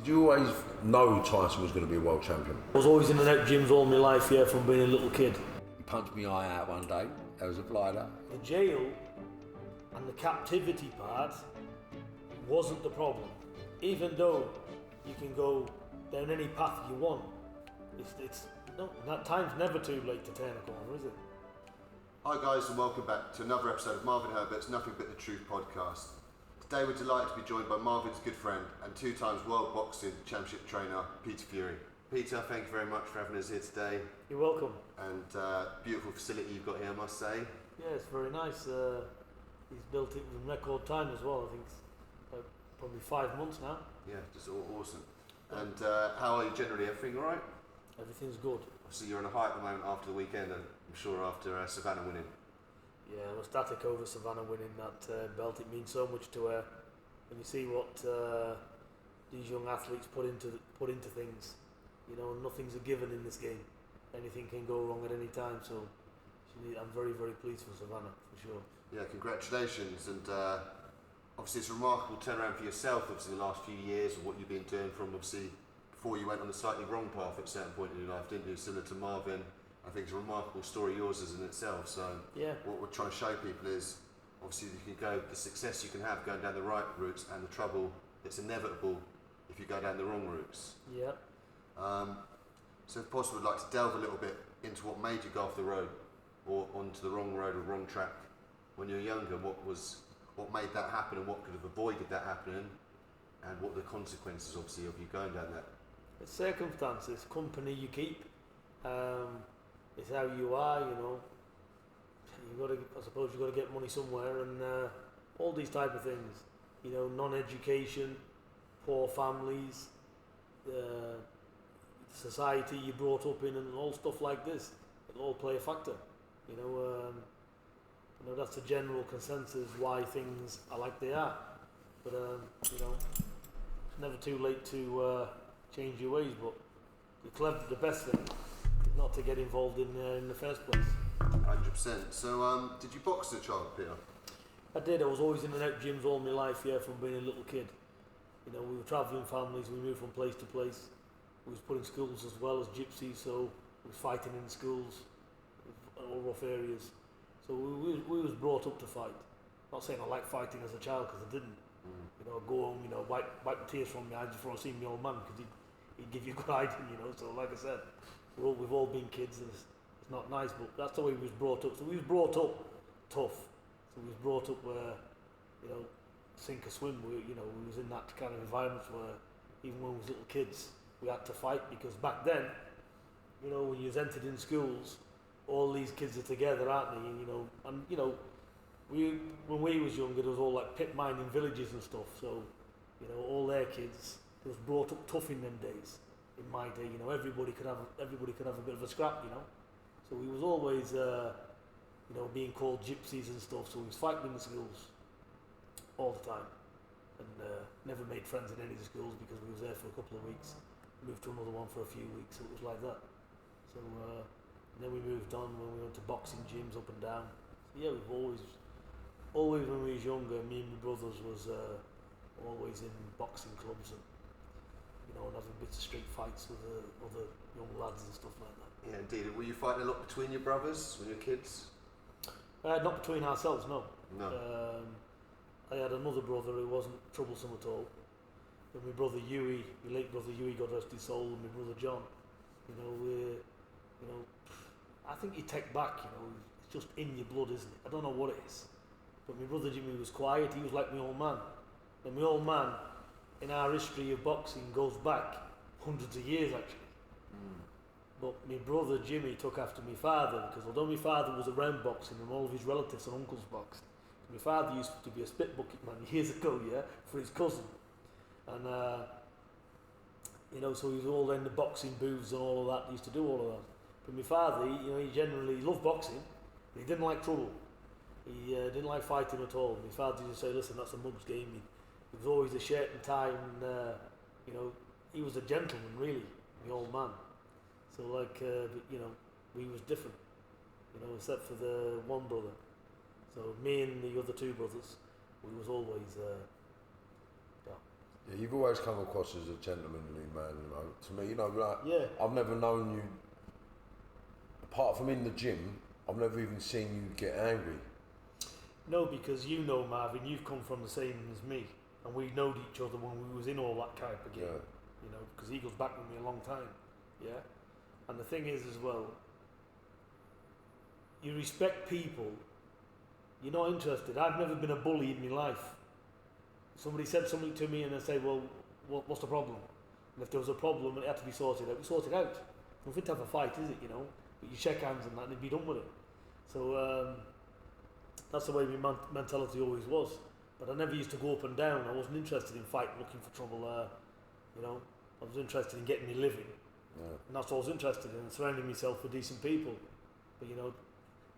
Did you always know Tyson was going to be a world champion? I was always in and out gyms all my life, yeah, from being a little kid. He punched my eye out one day. There was a blinder. The jail and the captivity part wasn't the problem. Even though you can go down any path you want, that time's never too late to turn a corner, is it? Hi guys, and welcome back to another episode of Marvin Herbert's Nothing But The Truth podcast. Today we're delighted to be joined by Marvin's good friend and 2 times world boxing championship trainer, Peter Fury. Peter, thank you very much for having us here today. You're welcome. And beautiful facility you've got here, I must say. Yeah, it's very nice. He's built it in record time as well. I think it's like probably 5 months now. Yeah, just awesome. And how are you generally? Everything all right? Everything's good. So you're on a high at the moment after the weekend, and I'm sure after Savannah winning. Yeah, I'm ecstatic over Savannah winning that belt. It means so much to her. When you see what these young athletes put into things, you know, nothing's a given in this game. Anything can go wrong at any time. So I'm very, very pleased for Savannah, for sure. Yeah, congratulations. And obviously it's a remarkable turnaround for yourself, obviously the last few years of what you've been doing from obviously before you went on the slightly wrong path at a certain point in your life, didn't you? Similar to Marvin. I think it's a remarkable story yours is in itself. So yeah, what we're trying to show people is obviously you can go, the success you can have going down the right routes and the trouble that's inevitable if you go down the wrong routes. Yeah. So if possible, I'd like to delve a little bit into what made you go off the road or onto the wrong road or wrong track when you were younger. What made that happen and what could have avoided that happening, and what the consequences obviously of you going down that? It's circumstances, company you keep, it's how you are, you know. I suppose you've got to get money somewhere, and all these type of things, you know, non-education, poor families, society you're brought up in, and all stuff like this, it'll all play a factor, you know. That's the general consensus why things are like they are, but you know, it's never too late to change your ways. But the best thing is not to get involved in the first place. 100%. So, did you box as a child, Peter? I did. I was always in and out gyms all my life, yeah, from being a little kid. You know, we were travelling families. We moved from place to place. We was put in schools as well as gypsies, so we was fighting in schools, all rough areas. So we was brought up to fight. Not saying I liked fighting as a child, because I didn't. You know, go home, you know, wipe the tears from my eyes before I seen my old man, because he'd give you a good hiding, you know. So like I said, we've all been kids, and it's not nice, but that's the way we was brought up. So we was brought up tough. So we was brought up where, you know, sink or swim. We was in that kind of environment where even when we was little kids, we had to fight, because back then, you know, when you was entered in schools, all these kids are together, aren't they? And you know, when we was younger, there was all like pit mining villages and stuff. So, you know, all their kids, it was brought up tough in them days. In my day, you know, everybody could have a bit of a scrap, you know. So we was always, you know, being called gypsies and stuff. So we was fighting in the schools all the time, and never made friends in any of the schools, because we was there for a couple of weeks. Moved to another one for a few weeks. So it was like that. So. And then we moved on when we went to boxing gyms up and down. So yeah, we've always when we was younger, me and my brothers was always in boxing clubs, and you know, and having bits of street fights with other young lads and stuff like that. Yeah, indeed. Were you fighting a lot between your brothers when you were kids? Not between ourselves, no. No. I had another brother who wasn't troublesome at all. And my brother Hughie, my late brother Hughie, God rest his soul, and my brother John. You know, I think you take back, you know, it's just in your blood, isn't it? I don't know what it is. But my brother Jimmy was quiet, he was like my old man. And my old man, in our history of boxing, goes back hundreds of years actually. But my brother Jimmy took after my father, because although my father was around boxing and all of his relatives and uncles boxed, my father used to be a spit bucket man years ago, yeah, for his cousin. And, you know, so he was all in the boxing booths and all of that, he used to do all of that. But my father, he generally loved boxing, but he didn't like trouble. He didn't like fighting at all. My father used to say, listen, that's a mug's game. He was always a shirt and tie, and, you know, he was a gentleman, really, the old man. So, like, but, you know, we was different, you know, except for the one brother. So, me and the other 2 brothers, we was always, Yeah, you've always come across as a gentlemanly man, you know. To me, you know, like, Yeah. I've never known you, apart from in the gym, I've never even seen you get angry. No, because you know, Marvin, you've come from the same as me, and we knowed each other when we was in all that type of game. Yeah. You know, because he goes back with me a long time. Yeah. And the thing is, as well, you respect people. You're not interested. I've never been a bully in my life. Somebody said something to me, and I say, "Well, what's the problem?" And if there was a problem and it had to be sorted out, we sort it out. Nothing to have a fight, is it? You know, but you shake hands and that, and be done with it. So that's the way my mentality always was. But I never used to go up and down. I wasn't interested in fighting, looking for trouble. You know, I was interested in getting me living, and that's what I was interested in, surrounding myself with decent people. But you know,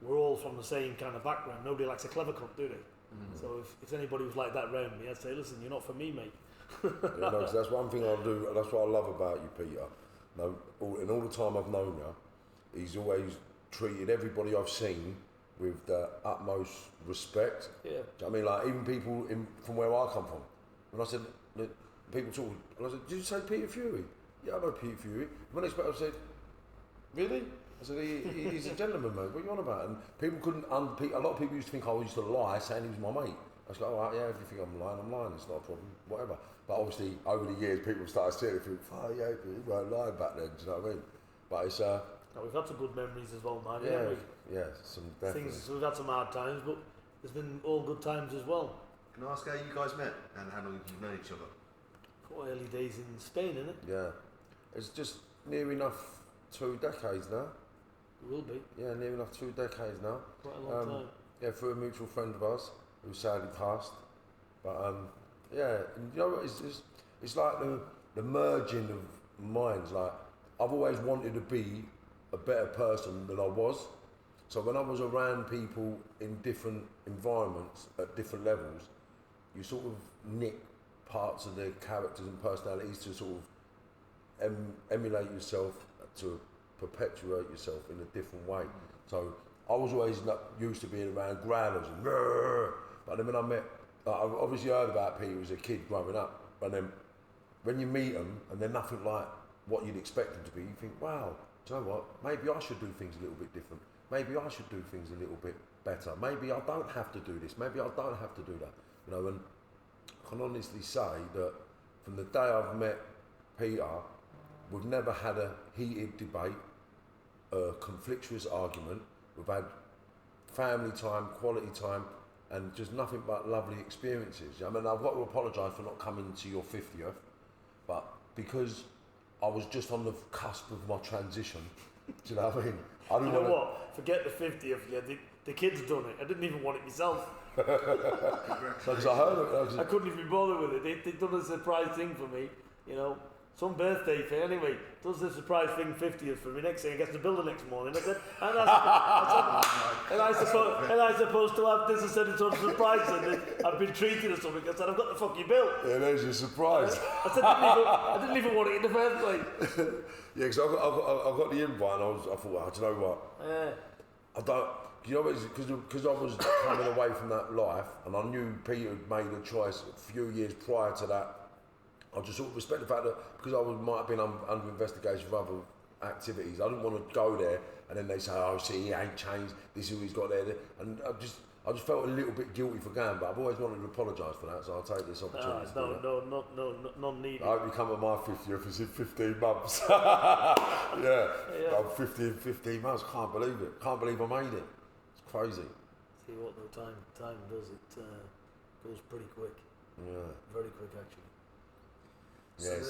we're all from the same kind of background. Nobody likes a clever cunt, do they? So if anybody was like that around me, I'd say, listen, you're not for me, mate. Yeah, no, 'cause that's one thing I do. That's what I love about you, Peter. No, in all the time I've known you, he's always treated everybody I've seen with the utmost respect. Yeah. Do you know what I mean? Like even people from where I come from. When I said, look, people talk, and I said, did you say Peter Fury? Yeah, I know Peter Fury. When I spoke, I said, really? I said, he's a gentleman, mate. What are you on about? And people couldn't unpick. A lot of people used to think I used to lie, saying he was my mate. I was like, all right, yeah, if you think I'm lying, it's not a problem, whatever. But obviously, over the years, people started seeing it and think, oh, yeah, you weren't lying back then, do you know what I mean? But it's, Now, we've had some good memories as well, man. yeah, haven't we? yeah, some definitely. We've had some hard times, but there's been all good times as well. Can I ask how you guys met and how long you've known each other? Quite early days in Spain, isn't it? Yeah, it's just near enough 2 decades now. It will be. Yeah, near enough 2 decades now. Quite a long time. Yeah, through a mutual friend of ours who sadly passed. But yeah, and you know what? It's like the merging of minds. Like I've always wanted to be a better person than I was. So when I was around people in different environments at different levels, you sort of nick parts of their characters and personalities to sort of emulate yourself, to perpetuate yourself in a different way. So I was always not used to being around growlers and rrr, but then when I met, I've obviously heard about Peter as a kid growing up, but then when you meet them and they're nothing like what you'd expect them to be, you think, wow, do you know what, maybe I should do things a little bit different. Maybe I should do things a little bit better. Maybe I don't have to do this. Maybe I don't have to do that. You know, and I can honestly say that from the day I've met Peter, we've never had a heated debate, a conflictuous argument. We've had family time, quality time, and just nothing but lovely experiences. I mean, I've got to apologise for not coming to your 50th, but because I was just on the cusp of my transition, do you know what I mean? I didn't You know what? Forget the 50th, yeah. The kid's done it. I didn't even want it myself. Because I heard it. I couldn't even be bothered with it. They'd done a surprise thing for me, you know. Some birthday thing. Anyway, does the surprise thing 50th for me. Next thing, I get to build the next morning. I said, and I supposed to have this. I said it's on surprise, and I've been treated or something. I said, I've got the fucking bill. Yeah, there's your surprise. I said, I didn't even want it in the first place. Yeah, because I got the invite, and I thought, well, do you know what? Yeah. I don't. You know what? Because I was coming away from that life, and I knew Peter had made a choice a few years prior to that. I just sort of respect the fact that because might have been under investigation for other activities, I didn't want to go there and then they say, oh, see, he ain't changed. This is who he's got there. And I just felt a little bit guilty for going, but I've always wanted to apologise for that, so I'll take this opportunity. No, none needed. I hope you come at my 50th. It's in 15 months. yeah. I'm 50 in 15 months. Can't believe it. Can't believe I made it. It's crazy. See what though, time does it. Goes pretty quick. Yeah. Very quick, actually. Yeah.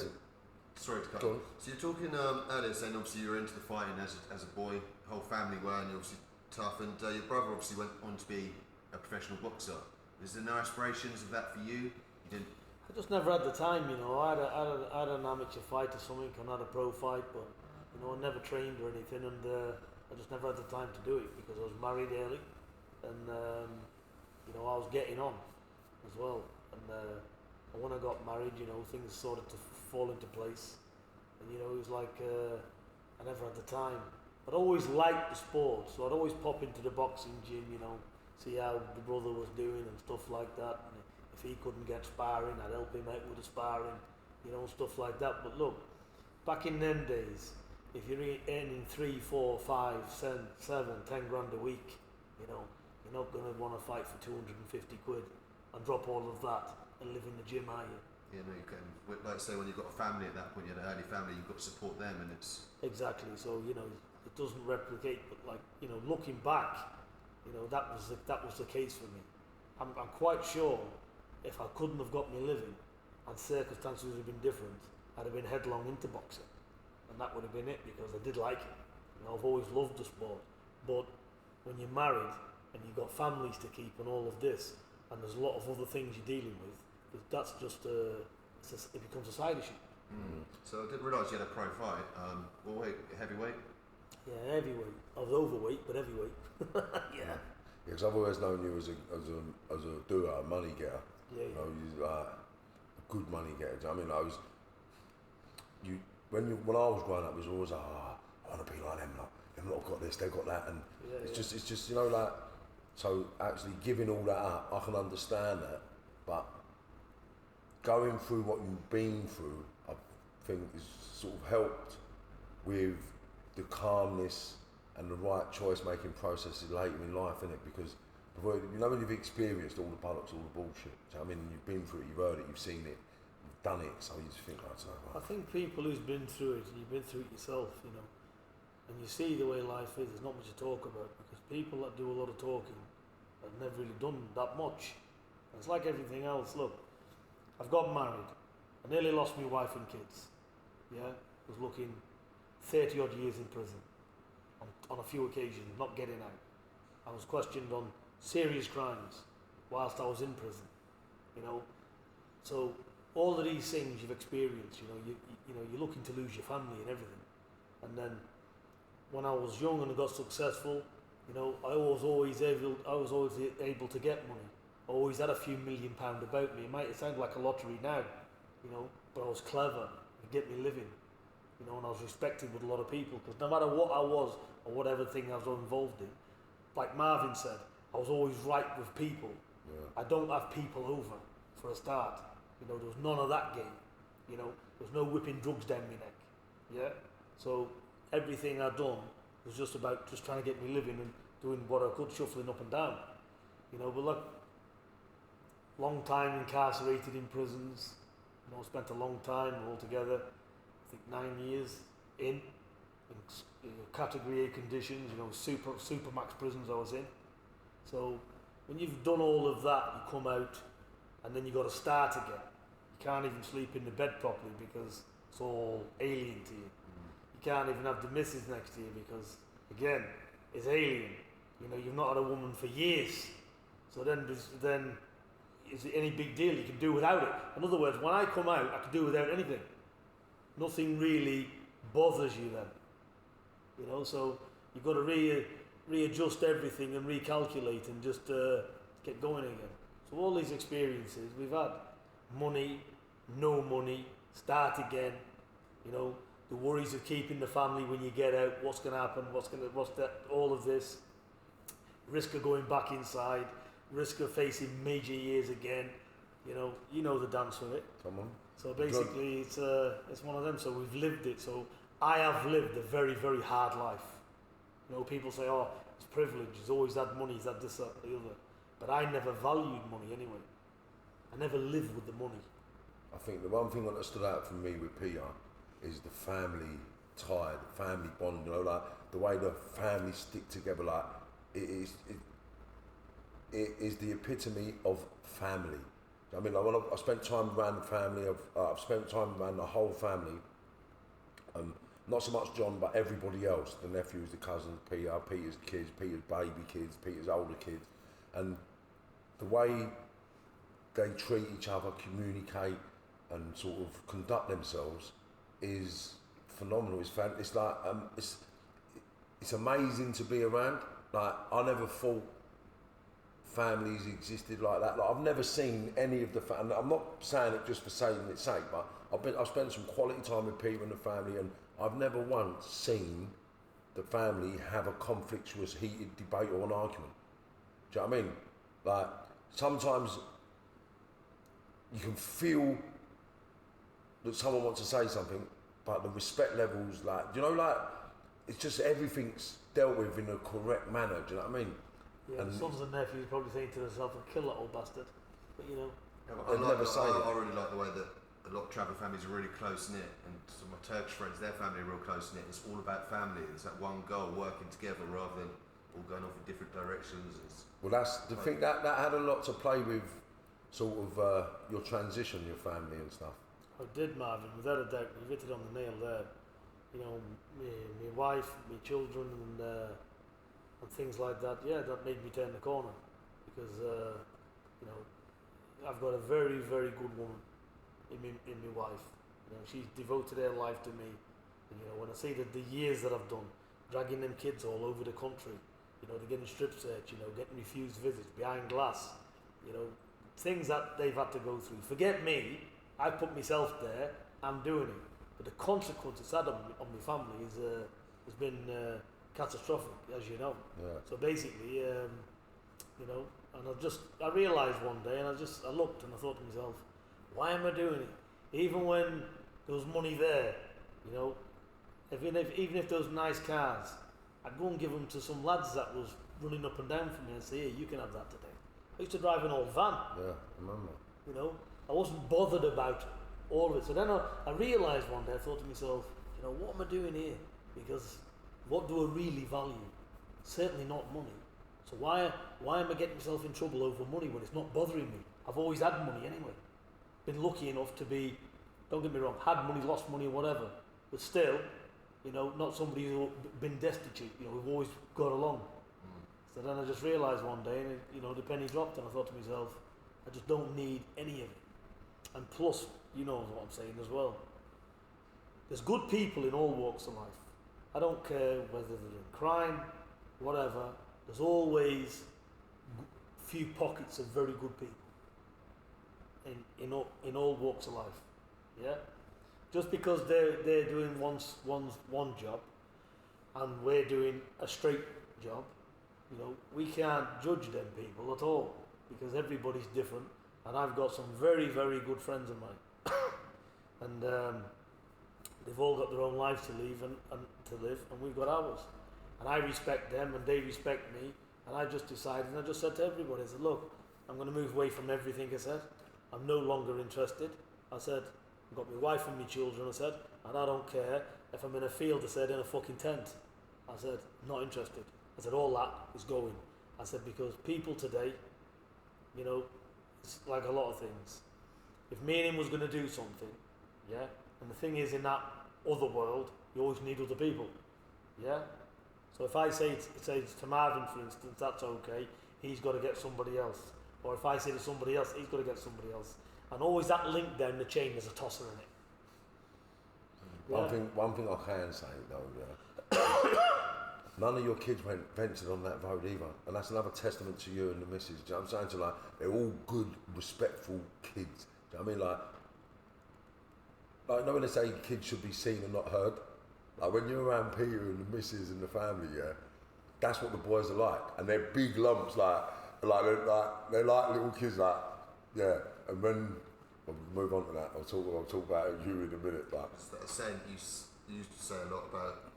Sorry to cut you. So you're talking earlier, saying obviously you were into the fighting as a boy, whole family were, and you're obviously tough, and your brother obviously went on to be a professional boxer. Is there no aspirations of that for you? You didn't. I just never had the time, you know. I had an amateur fight or something, and had a pro fight, but you know, I never trained or anything, and I just never had the time to do it because I was married early, and you know, I was getting on as well, and when I got married, you know, things started to fall into place, and you know, it was like I never had the time. I'd always liked the sport, so I'd always pop into the boxing gym, you know, see how the brother was doing and stuff like that. And If he couldn't get sparring, I'd help him out with the sparring, you know, stuff like that. But look, back in them days, if you're earning 3, 4, 5, 7, 10 grand a week, you know, you're not going to want to fight for 250 quid and drop all of that and live in the gym, are you? Yeah, no, you can. Like say, when you've got a family at that point, you're an early family, you've got to support them, and it's Exactly. So you know, it doesn't replicate. But like, you know, looking back, you know, that was the case for me. I'm quite sure if I couldn't have got me living and circumstances would have been different, I'd have been headlong into boxing, and that would have been it because I did like it. You know, I've always loved the sport. But when you're married and you've got families to keep and all of this, and there's a lot of other things you're dealing with, that's just it becomes a side issue. So I didn't realise you had a pro fight. Well, heavyweight. Yeah, heavyweight. I was overweight, but heavyweight. Yeah. Because I've always known you as a doer, a money getter. Yeah. You know, you're like a good money getter. Do you know what I mean? When I was growing up, it was always I want to be like them. Like, them lot got this, they got that, and it's just you know, like, so actually giving all that up, I can understand that, but going through what you've been through, I think has sort of helped with the calmness and the right choice making processes later in life, innit? Because you know, when you've experienced all the bollocks, all the bullshit, so, I mean, you've been through it, you've heard it, you've seen it, you've done it, so you just think like, I think people who's been through it, and you've been through it yourself, you know, and you see the way life is, there's not much to talk about, because people that do a lot of talking have never really done that much. And it's like everything else. Look, I've got married, I nearly lost my wife and kids, yeah, was looking 30 odd years in prison, on a few occasions, not getting out. I was questioned on serious crimes whilst I was in prison, you know. So all of these things you've experienced, you know, you're looking to lose your family and everything. And then when I was young and I got successful, you know, I was always able to get money. I always had a few £1 million about me. It might sound like a lottery now, you know, but I was clever to get me living, you know, and I was respected with a lot of people, because no matter what I was or whatever thing I was involved in, like Marvin said, I was always right with people. Yeah. I don't have people over for a start. You know, there was none of that game. You know, there was no whipping drugs down my neck. Yeah. So everything I'd done was just about just trying to get me living and doing what I could, shuffling up and down. You know, but look, long time incarcerated in prisons. You know, spent a long time altogether. I think 9 years in category A conditions. You know, super max prisons I was in. So when you've done all of that, you come out, and then you got to start again. You can't even sleep in the bed properly because it's all alien to you. You can't even have the missus next to you because, again, it's alien. You know, you've not had a woman for years. So then is it any big deal? You can do without it. In other words, when I come out, I can do without anything. Nothing really bothers you then. You know, so you've got to readjust everything and recalculate and just get going again. So all these experiences we've had, money, no money, start again, you know, the worries of keeping the family when you get out, what's going to happen, all of this, risk of going back inside, risk of facing major years again, you know the dance of it. Come on. So basically it's one of them, so we've lived it. So I have lived a very, very hard life. You know, people say, oh, it's privilege, he's always had money, he's had this, that, the other. But I never valued money anyway. I never lived with the money. I think the one thing that stood out for me with Peter is the family tie, the family bond, you know, like the way the family stick together, like it is the epitome of family. I mean, like when I spent time around the family, I've spent time around the whole family. Not so much John, but everybody else, the nephews, the cousins, Peter's kids, Peter's baby kids, Peter's older kids. And the way they treat each other, communicate and sort of conduct themselves is phenomenal. It's like, it's amazing to be around. Like, I never thought families existed like that. Like, I've never seen any of the family. I'm not saying it just for saying its sake, but I've spent some quality time with Peter and the family, and I've never once seen the family have a conflictuous, heated debate or an argument. Do you know what I mean? Like, sometimes you can feel that someone wants to say something, but the respect levels, like, you know, like, it's just everything's dealt with in a correct manner, do you know what I mean? Yeah, And the sons and nephews probably saying to themselves, "I'll kill that old bastard," but you know. They'd never say it. I really like the way that a lot of travel families are really close knit, and some of my Turkish friends, their family are real close knit. It's all about family. It's that one goal, working together rather than all going off in different directions. Well, that's the thing that had a lot to play with, sort of your transition, your family and stuff. I did, Marvin, without a doubt. You hit it on the nail there. You know, my wife, my children, and things like that. Yeah, that made me turn the corner because you know, I've got a very, very good woman in my wife. You know, she's devoted her life to me. And, you know, when I say that the years that I've done, dragging them kids all over the country, you know, they're getting strip search, you know, getting refused visits behind glass, you know, things that they've had to go through. Forget me, I put myself there, I'm doing it. But the consequence it's had on my family has been catastrophic, as you know. Yeah. So basically, you know, and I realised one day, and I looked and I thought to myself, why am I doing it? Even when there was money there, you know, even if there was nice cars, I'd go and give them to some lads that was running up and down for me and say, "Here, you can have that today." I used to drive an old van. Yeah, I remember. You know, I wasn't bothered about all of it. So then I realised one day, I thought to myself, you know, what am I doing here? Because what do I really value? Certainly not money. So why am I getting myself in trouble over money when it's not bothering me? I've always had money anyway. Been lucky enough to be, don't get me wrong, had money, lost money, whatever. But still, you know, not somebody who's been destitute. You know, we've always got along. So then I just realised one day, and you know, the penny dropped, and I thought to myself, I just don't need any of it. And plus, you know what I'm saying as well. There's good people in all walks of life. I don't care whether they're in crime, whatever. There's always few pockets of very good people in all walks of life. Yeah. Just because they're doing one job, and we're doing a straight job, you know, we can't judge them people at all because everybody's different. And I've got some very, very good friends of mine, and they've all got their own lives to live and we've got ours. And I respect them, and they respect me. And I just decided, and I just said to everybody, I said, look, I'm going to move away from everything. I said, I'm no longer interested. I said, I've got my wife and my children. I said, and I don't care if I'm in a field. I said, in a fucking tent. I said, not interested. I said, all that is going. I said, because people today, you know, it's like a lot of things. If me and him was going to do something, yeah, and the thing is, in that other world, you always need other people, yeah. So if I say to Marvin, for instance, that's okay, he's got to get somebody else. Or if I say to somebody else, he's got to get somebody else. And always that link down the chain, there's a tosser in it. Yeah. One thing I can say though, yeah, none of your kids ventured on that road either, and that's another testament to you and the missus. Do you know what I'm saying? So like, they're all good, respectful kids. Do you know what I mean? Like, you know when they say kids should be seen and not heard? Like when you're around Peter and the missus and the family, yeah, that's what the boys are like, and they're big lumps, like they're like little kids, like, yeah. And when we'll move on to that, I'll talk about you in a minute. But it's that saying you used to say a lot about,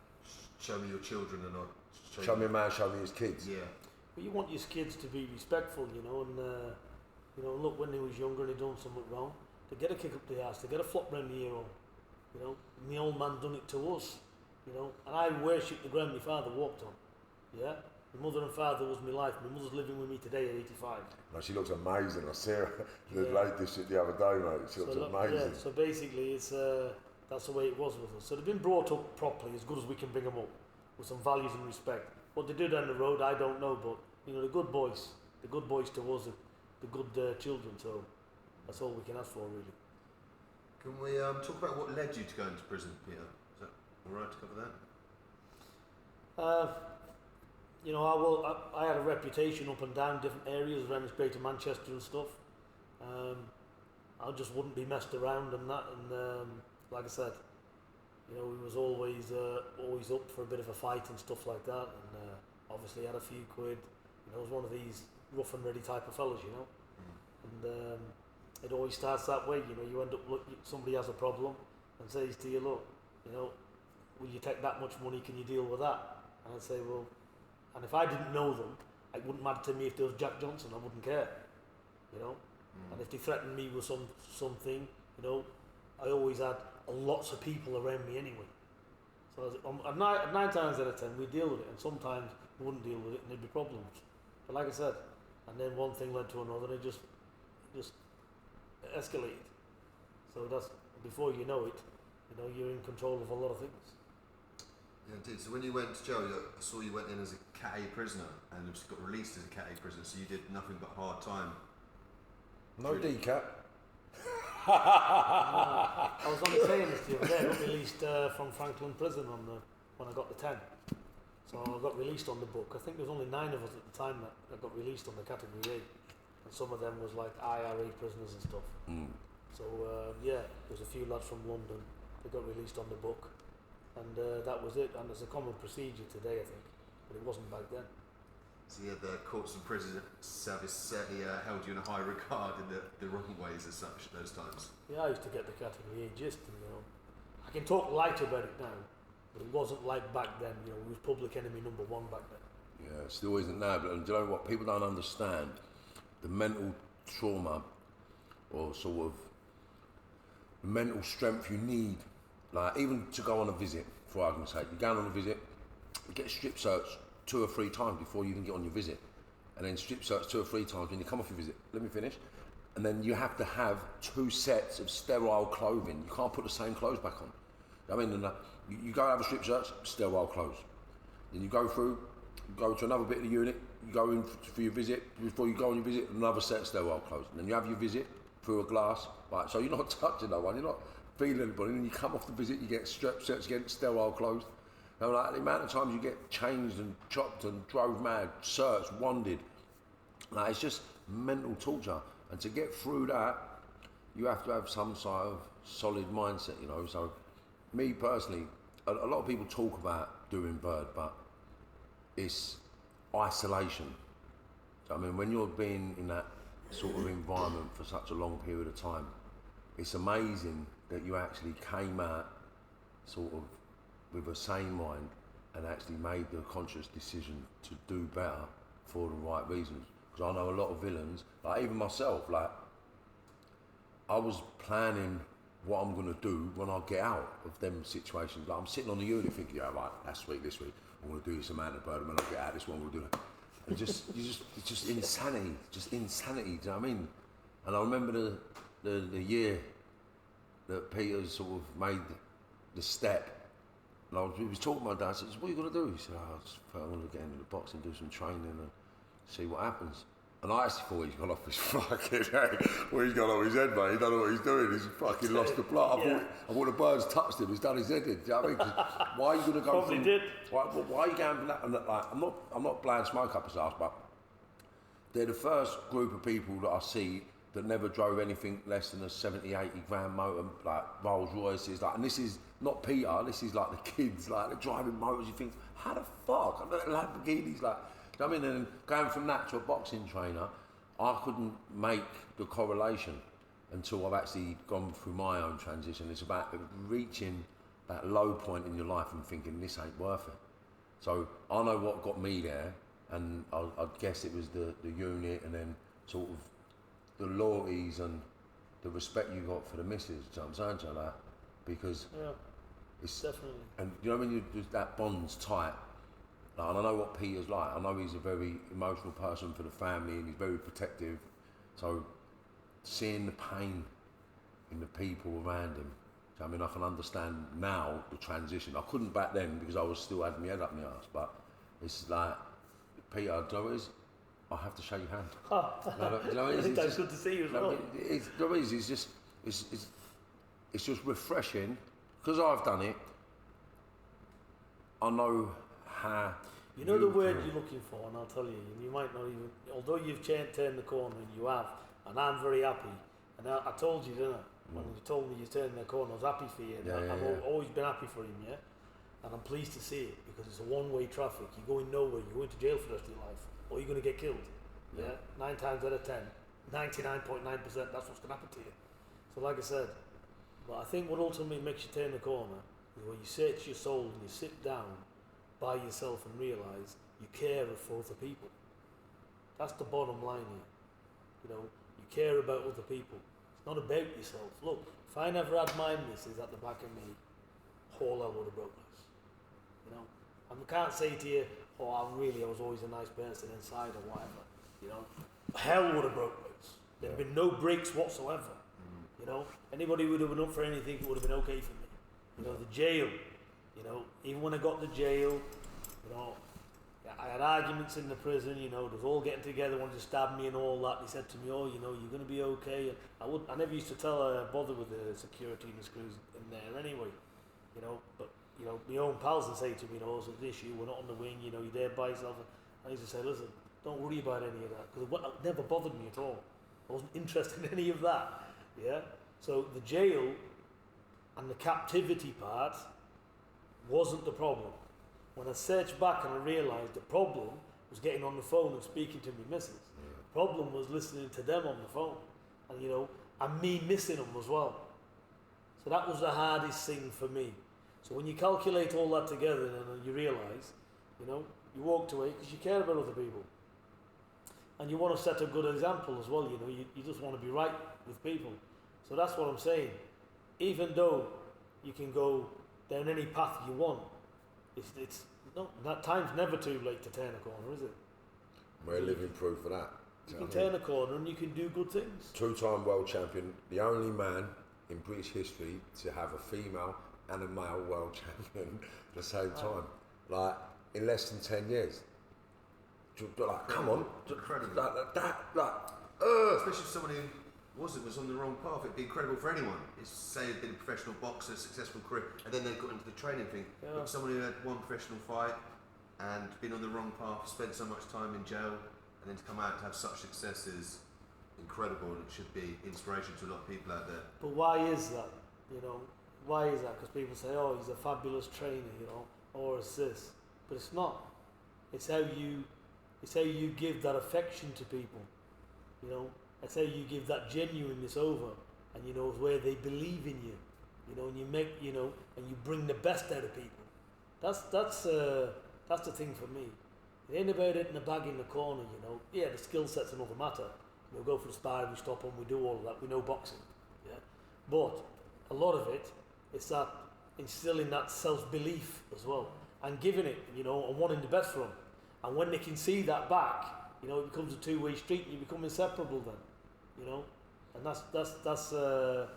show me your children and not show me a man, show me his kids. Yeah. But you want your kids to be respectful, you know, and you know, look, when they was younger and they done something wrong, they get a kick up the arse, they get a flop round the ear hole, you know. My old man done it to us, you know, and I worshipped the ground my father walked on, yeah. My mother and father was my life. My mother's living with me today at 85. No, she looks amazing. I see her. The lady did shit the other day, mate. She looks amazing. Yeah, so basically, it's that's the way it was with us. So they've been brought up properly, as good as we can bring them up, with some values and respect. What they do down the road, I don't know, but you know, the good boys to us, the good children. So that's all we can ask for, really. Can we talk about what led you to go into prison, Peter? Is that all right to cover that? You know, I had a reputation up and down different areas around Greater Manchester and stuff. I just wouldn't be messed around and that. And like I said, you know, we was always up for a bit of a fight and stuff like that. And obviously had a few quid. You know, I was one of these rough and ready type of fellas, you know. And it always starts that way. You know, you end up somebody has a problem and says to you, look, you know, will you take that much money? Can you deal with that? And I'd say, well, and if I didn't know them, it wouldn't matter to me if there was Jack Johnson. I wouldn't care, you know. And if they threatened me with something, you know, I always had lots of people around me anyway. So nine times out of 10, we deal with it, and sometimes we wouldn't deal with it, and there'd be problems. But like I said, and then one thing led to another, and it just escalated. So that's before you know it, you know, you're in control of a lot of things. Yeah, indeed. So when you went to jail, I saw you went in as a Cat A prisoner and got released as a Cat A prisoner. So you did nothing but hard time. No DCAT. I was only saying this the other day. I got released from Franklin Prison when I got the 10. So I got released on the book. I think there was only 9 of us at the time that got released on the Category A. And some of them was like IRA prisoners and stuff. So yeah, there's a few lads from London that got released on the book. And that was it. And it's a common procedure today, I think. But it wasn't back then. So yeah, the courts and prison service certainly held you in a high regard in the wrong ways as such at those times. Yeah, I used to get the Category A gist, and, you know, I can talk light about it now, but it wasn't like back then. You know, it was public enemy number 1 back then. Yeah, it still isn't now, but do you know what? People don't understand the mental trauma or sort of the mental strength you need. Like, even to go on a visit, for argument's sake, you're going on a visit, you get strip searched 2 or 3 times before you even get on your visit, and then strip search 2 or 3 times when you come off your visit. Let me finish. And then you have to have 2 sets of sterile clothing. You can't put the same clothes back on. I mean, you go have a strip search, sterile clothes. Then you go through, you go to another bit of the unit, you go in for your visit. Before you go on your visit, another set of sterile clothes. And then you have your visit through a glass, right? So you're not touching no one, you're not feeling anybody. And then you come off the visit, you get strip search again, sterile clothes. And like the amount of times you get changed and chopped and drove mad, searched, wanded, like it's just mental torture. And to get through that, you have to have some sort of solid mindset, you know. So, me personally, a lot of people talk about doing bird, but it's isolation. So, I mean, when you're being in that sort of environment for such a long period of time, it's amazing that you actually came out sort of with a sane mind and actually made the conscious decision to do better for the right reasons. Because I know a lot of villains, like even myself, like I was planning what I'm going to do when I get out of them situations. Like I'm sitting on the unit thinking, yeah, right, that's sweet, this week I'm going to do this amount of bird, and when I get out, this one will do it. And it's just insanity, do you know what I mean? And I remember the year that Peter sort of made the step. And he was talking to my dad, I said, what are you going to do? He said, I just thought I'm going to get into the box and do some training and see what happens. And I actually thought he's gone off his fucking head. Well, he's gone off his head, mate. He don't know what he's doing. He's fucking lost the plot. I thought the bird's touched him. He's done his head in. Do you know what I mean? 'Cause why are you going to go Probably from... did. Why are you going from that? And like, I'm not blowing smoke up his ass, but they're the first group of people that I see that never drove anything less than a 70, 80 grand motor, like Rolls Royces. Like, and this is not Peter, this is like the kids, like they're driving motors. You think, how the fuck? I'm like Lamborghinis, like, do you know what I mean? And going from that to a boxing trainer, I couldn't make the correlation until I've actually gone through my own transition. It's about reaching that low point in your life and thinking, this ain't worth it. So I know what got me there, and I guess it was the unit, and then sort of the loyalties and the respect you got for the missus, do you know what I'm saying to you, like, because it's definitely. And you know when that bond's tight, like, and I know what Peter's like. I know he's a very emotional person for the family and he's very protective. So seeing the pain in the people around him, I mean, I can understand now the transition. I couldn't back then because I was still having my head up my arse, but it's like, Peter, do you know what it is? I have to shake your hand. You know, I think that's good to see you as well. It's just refreshing because I've done it. I know how. You know the word you're looking for, and I'll tell you. You might not even, although you've turned the corner, and you have, and I'm very happy. And I told you, didn't I? When you told me you turned the corner, I was happy for you. I've always been happy for him, yeah. And I'm pleased to see it because it's a one-way traffic. You're going nowhere. You're going to jail for the rest of your life, or you're going to get killed. Yeah. 9 times out of 10, 99.9%, that's what's going to happen to you. So like I said, but I think what ultimately makes you turn the corner is when you search your soul and you sit down by yourself and realise you care for other people. That's the bottom line here. You know, you care about other people. It's not about yourself. Look, if I never had my missus at the back of me, all hell would have broke loose. You know, I can't say to you, oh, I was always a nice person inside or whatever. You know, hell would have broke loose. There'd been no breaks whatsoever. You know, anybody would have been up for anything, it would have been okay for me. You know, the jail. You know, even when I got to jail, you know, I had arguments in the prison. You know, they was all getting together, wanted to stab me and all that. They said to me, "Oh, you know, you're going to be okay." And I never used to bother with the security and the screws in there anyway. You know, but you know, my own pals would say to me, "You know, it's an issue. We're not on the wing. You know, you're there by yourself." I used to say, "Listen, don't worry about any of that because it never bothered me at all. I wasn't interested in any of that." Yeah. So the jail and the captivity part wasn't the problem. When I searched back and I realised the problem was getting on the phone and speaking to my missus. The problem was listening to them on the phone, and you know, and me missing them as well. So that was the hardest thing for me. So when you calculate all that together and you realise, you know, you walked away because you care about other people. And you want to set a good example as well, you know, you just want to be right with people. So that's what I'm saying. Even though you can go down any path you want, it's no, that time's never too late to turn a corner, is it? We're living proof of that. You can turn a corner and you can do good things. Two-time world champion, the only man in British history to have a female and a male world champion at the same time. Like, in less than 10 years. Like, come on. Incredible. Especially if someone who was on the wrong path. It'd be incredible for anyone. It's, say they'd been a professional boxer, successful career, and then they got into the training thing. Yeah. But someone who had one professional fight and been on the wrong path, spent so much time in jail, and then to come out to have such success is incredible, and it should be inspiration to a lot of people out there. But why is that? You know, why is that? Because people say, "Oh, he's a fabulous trainer," you know, or it's this, but it's not. It's how you give that affection to people. You know, it's how you give that genuineness over, and you know, where they believe in you. You know, and you make, you know, and you bring the best out of people. That's the thing for me. It ain't about it in the bag in the corner, you know. Yeah, the skill set's another matter. We'll go for the sparring, we stop them, we do all of that. We know boxing, yeah. But a lot of it is that instilling that self-belief as well, and giving it, you know, and wanting the best for them. And when they can see that back, you know, it becomes a two-way street, and you become inseparable then, you know. And that's the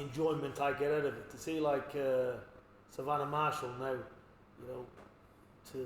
enjoyment I get out of it. To see like Savannah Marshal now, you know,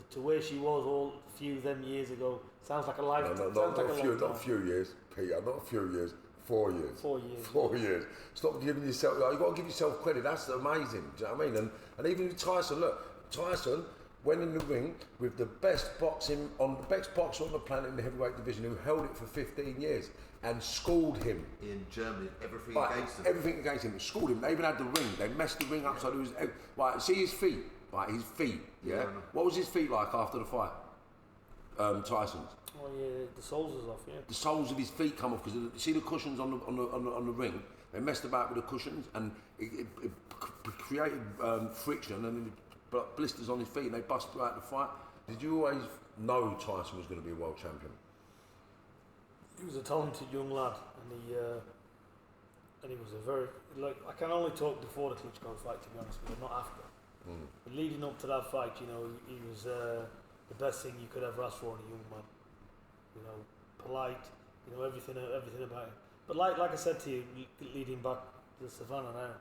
to where she was all a few them years ago, sounds like a lifetime. Not a few years, Peter. Not a few years. 4 years. 4 years. 4 years. Stop giving yourself. You've got to give yourself credit. That's amazing. Do you know what I mean? And even with Tyson, look, Tyson went in the ring with the best boxer on the planet in the heavyweight division, who held it for 15 years and schooled him. In Germany, everything against him. Everything against him. Schooled him. They even had the ring. They messed the ring up so it was. Right, see his feet. Right, his feet. Yeah. What was his feet like after the fight? Tyson's. Oh yeah, the soles is off. Yeah. The soles of his feet come off because you see the cushions on the ring. They messed about with the cushions and it created friction and blisters on his feet, and they bust throughout the fight. Did you always know Tyson was going to be a world champion? He was a talented young lad, and he was a very, like, I can only talk before the Klitschko fight, to be honest with you, not after. But leading up to that fight, you know, he was the best thing you could ever ask for in a young man. You know, polite, you know, everything about him. But like I said to you, leading back to Savannah now,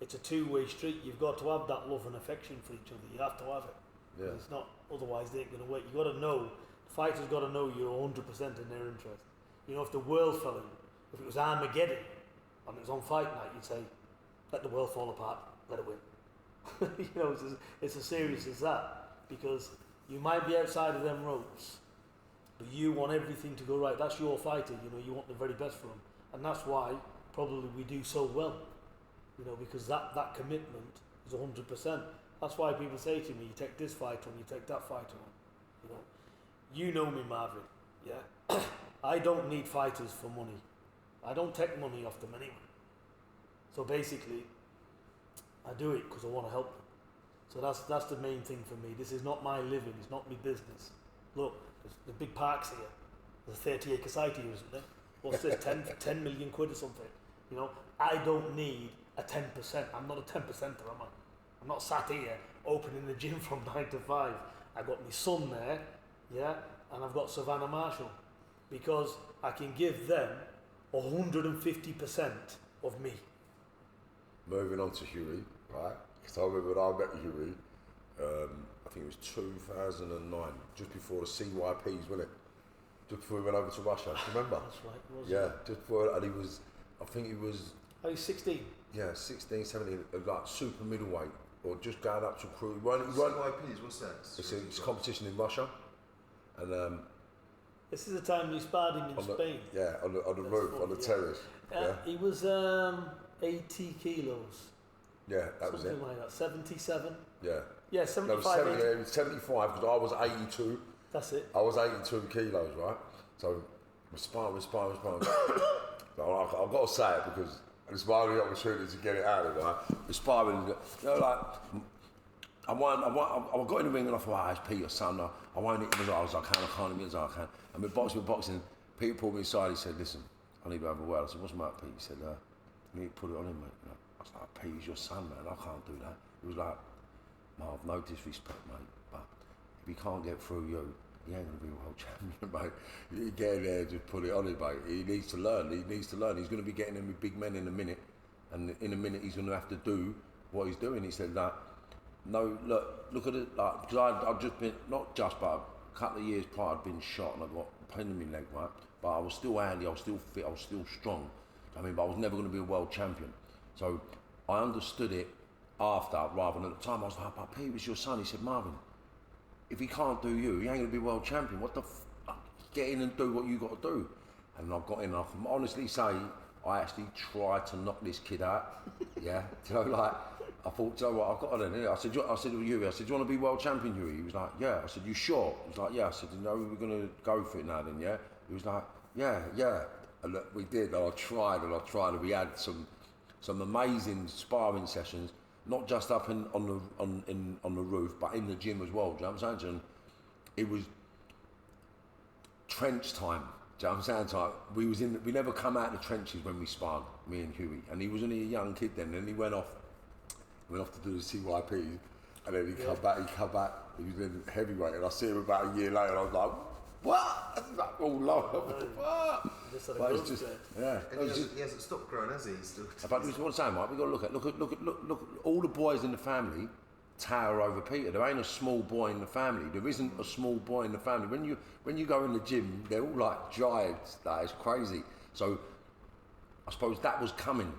it's a two-way street. You've got to have that love and affection for each other. You have to have it. Yeah. It's not, otherwise they ain't going to work. You've got to know, the fighter's got to know you're 100% in their interest. You know, if the world fell in, if it was Armageddon and it was on fight night, you'd say, let the world fall apart, let it win. You know, it's as serious as that, because you might be outside of them ropes, but you want everything to go right. That's your fighter, you know, you want the very best for him. And that's why probably we do so well, you know, because that commitment is 100%. That's why people say to me, you take this fighter on, you take that fighter on. You know me, Marvin, yeah? I don't need fighters for money. I don't take money off them anyway. So basically, I do it because I want to help them. So that's the main thing for me. This is not my living. It's not my business. Look, there's the big parks here. There's a 30-acre site here, isn't there? What's this? 10 million quid or something? You know, I don't need a 10%. I'm not a 10%er, am I? I'm not sat here opening the gym from 9 to 5. I've got my son there, yeah, and I've got Savannah Marshal, because I can give them 150% of me. Moving on to Hughie, right? Because I remember when I met Hughie, I think it was 2009, just before the CYPs, wasn't it? Just before we went over to Russia, do you remember? That's right, wasn't Yeah, it? just before, and he was, I think he was... Oh, he's 16? Yeah, 16, 17, like super middleweight, or just going up to crew. He weren't, CYPs, what's that? it's a competition in Russia, and This is the time we sparred him in Spain. yeah, on the roof, on the terrace. Yeah, He was 80 kilos. yeah, that was it. Something like that. 77? Yeah. Yeah, No, 75. 80. it was 75 because I was 82. That's it. I was 82 kilos, right? So we're sparring. So I've got to say it because it's my only opportunity to get it out of it, right? We're sparring, you know, like, I got in the ring and I thought, it's Peter, son, I won't hit him as hard as I can, I can't hit him as hard as I can. And with boxing, Peter pulled me aside, he said, listen, I need to have a word. I said, what's the matter, Pete? He said, you need to put it on him, mate. You know, I was like, Pete, he's your son, man, I can't do that. He was like, Marv, no disrespect, mate, but if he can't get through you, he ain't going to be world champion, mate. You get in there, just put it on him, mate. He needs to learn. He's going to be getting in with big men in a minute, and in a minute he's going to have to do what he's doing. He said that, no, look at it, like, because I'd just been, not just, but a couple of years prior, I'd been shot and I got a pain in my leg, right? But I was still handy, I was still fit, I was still strong. I mean, but I was never going to be a world champion. So I understood it after, rather than at the time. I was like, but Pete, was your son. He said, Marvin, if he can't do you, he ain't going to be world champion. What the fuck? Get in and do what you got to do. And I got in, and I can honestly say, I actually tried to knock this kid out. Yeah, you know, like, I thought, you know what, I've got it in here. I said, Hughie, I said, do you want to be world champion, Hughie? He was like, yeah. I said, you sure? He was like, yeah. I said, you know, we're going to go for it now then, yeah? He was like, yeah. And look, we did, and I tried, and we had some amazing sparring sessions, not just up on the roof, but in the gym as well. Do you know what I'm saying? And it was trench time. Do you know what I'm saying? We never come out of the trenches when we sparred, me and Hughie. And he was only a young kid then. And he went off to do the CYP, and then he come back. He was in heavyweight, and I see him about a year later. And I was like, what? I was like, all low. What? But it's just, yeah. And he hasn't stopped growing, has he? He's still. But this is what I'm saying, Mike. We've got to look at all the boys in the family tower over Peter. There ain't a small boy in the family. There isn't a small boy in the family. When you go in the gym, they're all like giants. That is crazy. So I suppose that was coming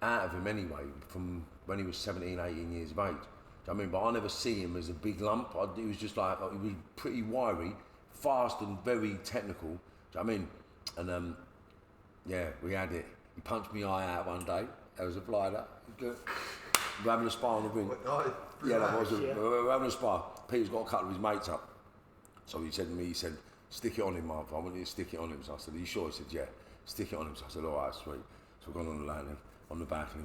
out of him anyway from when he was 17, 18 years of age. Do you know what I mean? But I never see him as a big lump. He was just like, he was pretty wiry, fast and very technical. Do you know what I mean? And yeah, we had it. He punched me eye out one day. There was a blinder. We're having a spar on the ring. Yeah, that was. We're having a spar. Peter's got a couple of his mates up. So he said to me, stick it on him, Marv. I want you to stick it on him. So I said, are you sure? He said, yeah, stick it on him. So I said, all right, sweet. So we've gone on the landing, on the back, and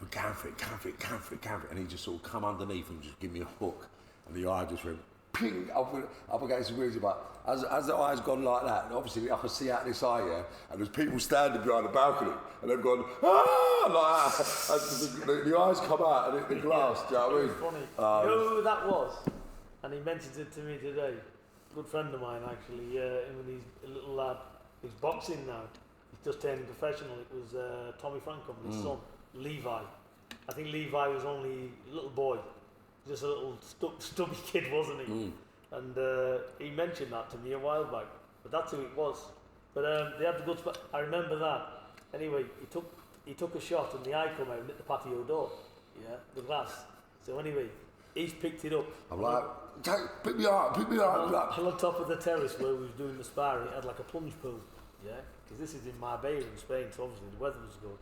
we're going for it. And he just sort of come underneath and just give me a hook. And the eye just went, ping, up against the wheels. But as the eye's gone like that, and obviously I can see out this eye, yeah, and there's people standing behind the balcony, and they've gone, like that. And the eyes come out and hit the glass, do you know what I mean? Funny. You know who that was? And he mentioned it to me today. Good friend of mine, actually. Him and his little lad. He's boxing now. He's just turning professional. It was Tommy Frankham, his son, Levi. I think Levi was only a little boy. Just a little stubby kid, wasn't he? And he mentioned that to me a while back. But that's who it was. But they had the good spot. I remember that. Anyway, he took a shot and the eye come out and hit the patio door. Yeah, the glass. So anyway, he's picked it up. I'm like, pick me up. And on top of the terrace where we was doing the sparring, it had like a plunge pool. Yeah, because this is in Marbella in Spain, so obviously the weather was good.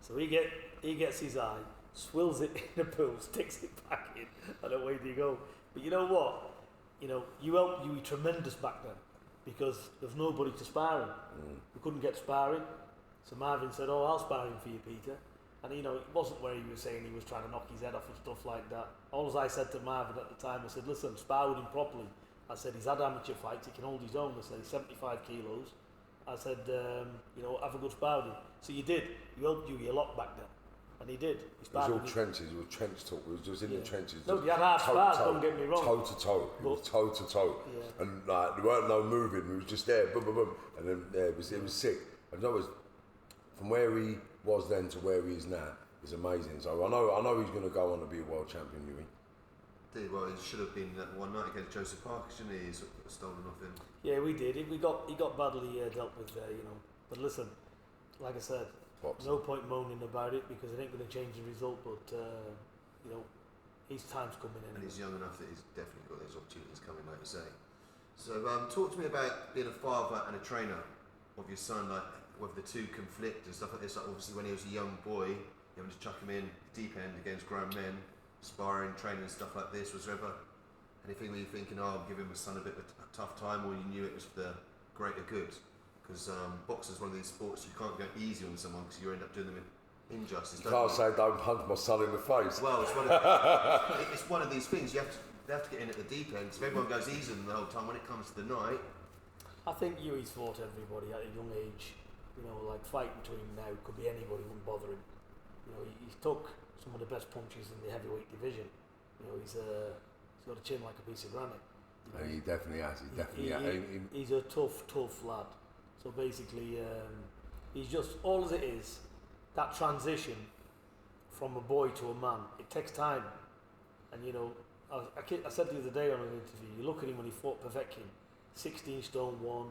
So he gets his eye, swills it in the pool, sticks it back in, and away they go. But you know what? You know, you helped Hughie tremendous back then because there was nobody to spar him. We couldn't get sparring. So Marvin said, "Oh, I'll spar him for you, Peter." And you know, it wasn't where he was saying he was trying to knock his head off and stuff like that. All I said to Marvin at the time, I said, "Listen, spar with him properly." I said, "He's had amateur fights, he can hold his own." I said, "He's 75 kilos." I said, "You know, have a good spar with him." So you did. You helped Hughie a lot back then. And he did. He It was all trenches, it was trench talk, it was just in the trenches. No, they had hard spars, don't get me wrong. Toe to toe, it was toe to toe. Yeah. And like, there weren't no moving, we was just there, boom, boom, boom. And then it was sick. And that was, from where he was then to where he is now, is amazing. So I know he's going to go on to be a world champion, Hughie. Did well. He should have been that one night against Joseph Parker, shouldn't he? He's stolen off him. Yeah, we did. He got badly dealt with there, you know. But listen, like I said, no point moaning about it because it ain't going to change the result. But you know, his time's coming in. And he's young enough that he's definitely got those opportunities coming, like you say. So talk to me about being a father and a trainer of your son, like whether the two conflict and stuff like this. Like obviously, when he was a young boy, you having to chuck him in deep end against grown men, sparring, training, and stuff like this. Was there ever anything where you're thinking, "Oh, I'm giving my son a bit of a tough time," or you knew it was for the greater good? Because boxing's one of these sports you can't go easy on someone because you end up doing them injustice. You can't say, "Don't punch my son in the face." Well, it's one of these things. They have to get in at the deep end. So if everyone goes easy on them the whole time, when it comes to the night, I think Hughie's fought everybody at a young age. You know, like fighting between him now could be anybody, wouldn't bother him. You know, he's took some of the best punches in the heavyweight division. You know, he's got a chin like a piece of granite. You know, He definitely has. He's a tough lad. So basically, he's just, all as it is, that transition from a boy to a man, it takes time. And you know, I said the other day on an interview, you look at him when he fought Povetkin, 16 stone 1,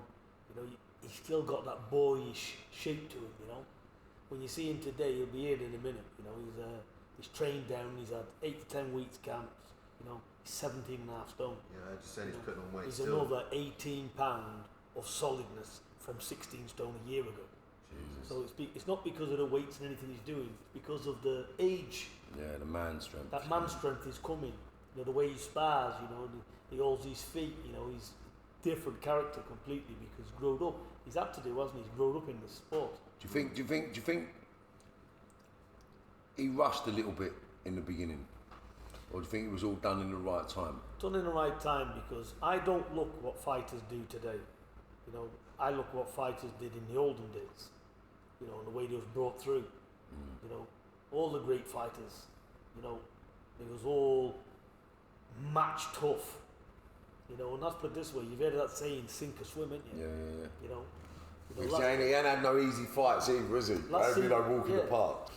you know, he's still got that boyish shape to him, you know. When you see him today, he'll be here in a minute, you know, he's trained down, he's had 8 to 10 weeks camps, you know, he's 17 and a half stone. yeah, I just said he's putting on weight. He's still. another 18 pound of solidness from 16 stone a year ago. Jesus. So it's not because of the weights and anything he's doing, it's because of the age. Yeah, the man strength. That man strength is coming. You know, the way he spars, you know, he holds his feet, you know, he's different character completely because he's grown up. He's had to do, hasn't he? He's grown up in the sport. Do you think he rushed a little bit in the beginning? Or do you think it was all done in the right time? Done in the right time because I don't look what fighters do today. You know, I look what fighters did in the olden days. You know, and the way they was brought through. You know, all the great fighters, you know, it was all match tough. You know, and that's put this way, you've heard of that saying, sink or swim, ain't you? Yeah. You know, He ain't had no easy fights either, is he? Let's You know, walk in the park.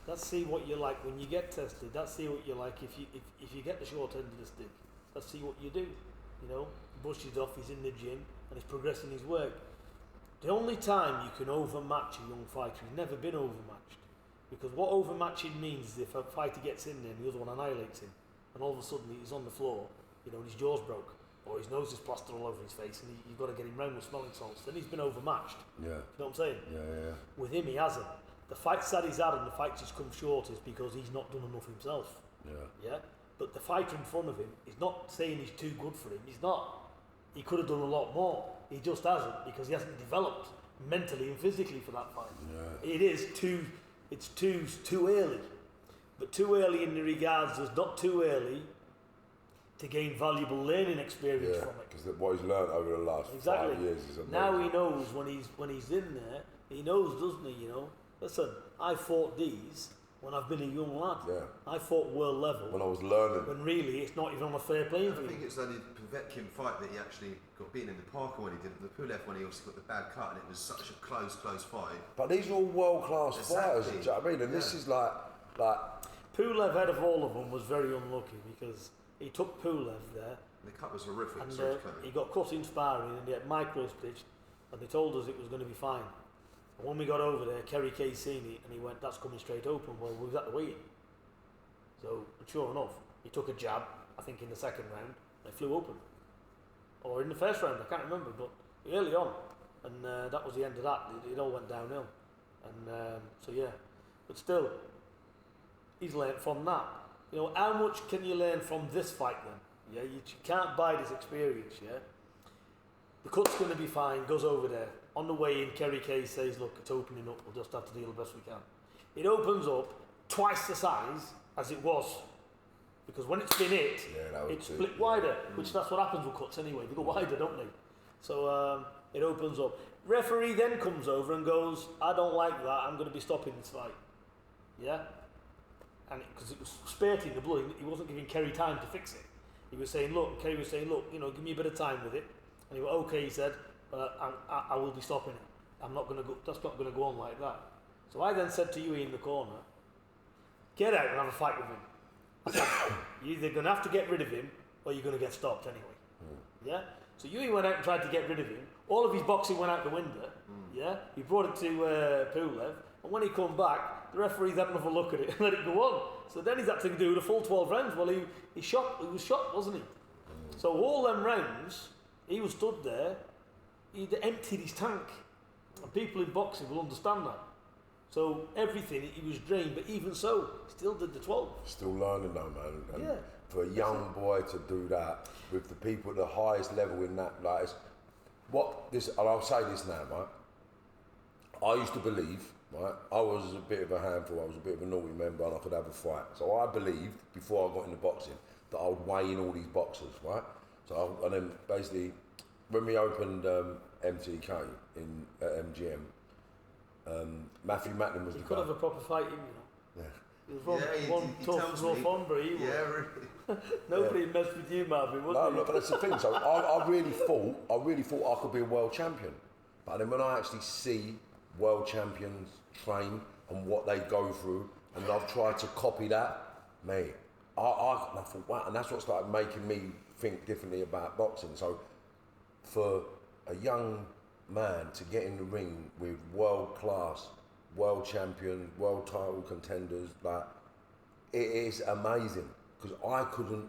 Let's see what you're like when you get tested. Let's see what you're like if you get the short end of the stick. Let's see what you do. You know, brushes off, he's in the gym and he's progressing his work. The only time you can overmatch a young fighter, he's never been overmatched. Because what overmatching means is if a fighter gets in there and the other one annihilates him, and all of a sudden he's on the floor, you know, and his jaw's broke, or his nose is plastered all over his face, and you've got to get him round with smelling salts, then he's been overmatched. Yeah. You know what I'm saying? Yeah. With him, he hasn't. The fights that he's had and the fights he's come short is because he's not done enough himself. Yeah? But the fighter in front of him is not saying he's too good for him. He's not. He could have done a lot more. He just hasn't because he hasn't developed mentally and physically for that fight. Yeah. It's too early. But too early in the regards there's not too early to gain valuable learning experience from it. Because what he's learned over the last 5 years is amazing. Now he knows when he's in there, he knows, doesn't he, you know? Listen, I fought these when I've been a young lad. Yeah. I fought world level. When I was learning. When really it's not even on a fair playing field. I think it's only the Povetkin fight that he actually got beaten in the Parker when he did it. The Pulev when he also got the bad cut and it was such a close fight. But these are all world-class fighters, do you know what I mean? And this is like... Pulev, head of all of them, was very unlucky because he took Pulev there. The cut was horrific. And he got cut in sparring and he had micro-stitched and they told us it was going to be fine. And when we got over there, Kerry Kay seen it and he went, that's coming straight open. Well, we was at the weigh-in. So, sure enough, he took a jab, I think in the second round, and it flew open. Or in the first round, I can't remember, but early on. And that was the end of that. It all went downhill. And so, yeah. But still, he's learnt from that. You know, how much can you learn from this fight then? Yeah, you can't buy this experience, yeah? The cut's going to be fine, goes over there. on the way in, Kerry Kay says, look, it's opening up, we'll just have to deal the best we can. It opens up twice the size as it was. Because when it's been hit, it's split wider, which that's what happens with cuts anyway. They go wider, don't they? So it opens up. Referee then comes over and goes, I don't like that, I'm going to be stopping this fight. Yeah? And because it was spurting the blood, he wasn't giving Kerry time to fix it. He was saying, look, Kerry was saying, look, give me a bit of time with it. And he went, okay, he said, but I will be stopping it. I'm not going to go, that's not going to go on like that. So I then said to Hughie in the corner, get out and have a fight with him. I said, you're either going to have to get rid of him or you're going to get stopped anyway. Yeah? So Hughie went out and tried to get rid of him. All of his boxing went out the window. Yeah? He brought it to Pulev. And when he come back, the referees had another look at it and let it go on. So then he's had to do the full 12 rounds. Well, he was shot, wasn't he? So all them rounds, he was stood there, he'd emptied his tank. And people in boxing will understand that. So everything, he was drained, but even so, still did the 12. Still learning though, man. And yeah. For a young boy to do that with the people at the highest level in that, like, and I'll say this now, right? I used to believe, right, I was a bit of a handful, I was a bit of a naughty member and I could have a fight. So I believed, before I got into boxing, that I would weigh in all these boxers, right? And then basically, when we opened MTK at MGM, Matthew Macklin was you the could guy. have a proper fight, Yeah. He was one tough Northumber, he was. Yeah, really. Nobody messed with you, Marvin, would No, they? but that's the thing. So I really thought I could be a world champion. But then when I actually see world champions train and what they go through, and I've tried to copy that, mate, I thought, wow, and that's what started making me think differently about boxing. So for a young man to get in the ring with world class, world champion, world title contenders, like, it is amazing, because I couldn't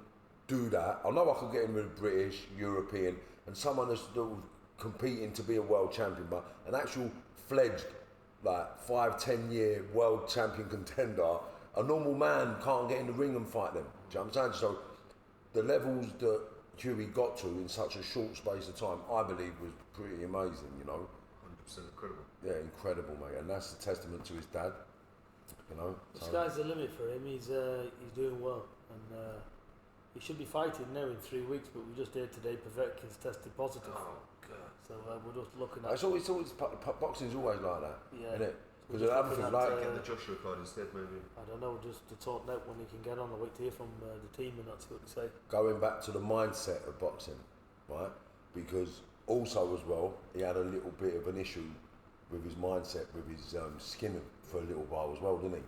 do that. I know I could get in with British, European, and someone that's still competing to be a world champion, but an actual fledged, like 5-10 year world champion contender, a normal man can't get in the ring and fight them. Do you know what I'm saying? So the levels that Hughie got to in such a short space of time, I believe, was pretty amazing, 100% incredible. Yeah, incredible, mate, and that's a testament to his dad. The sky's the limit for him. He's doing well, and he should be fighting now in 3 weeks. But we just heard today Povetkin's tested positive. Oh God! So we're just looking at. It's always boxing's always like that, Yeah. isn't it? We're Because just other looking things at, like Get the Joshua card instead, maybe. I don't know, just to talk out when he can get on. I wait to hear from the team and that's what they say. going back to the mindset of boxing, right? Because also as well, he had a little bit of an issue with his mindset, with his skin for a little while as well, didn't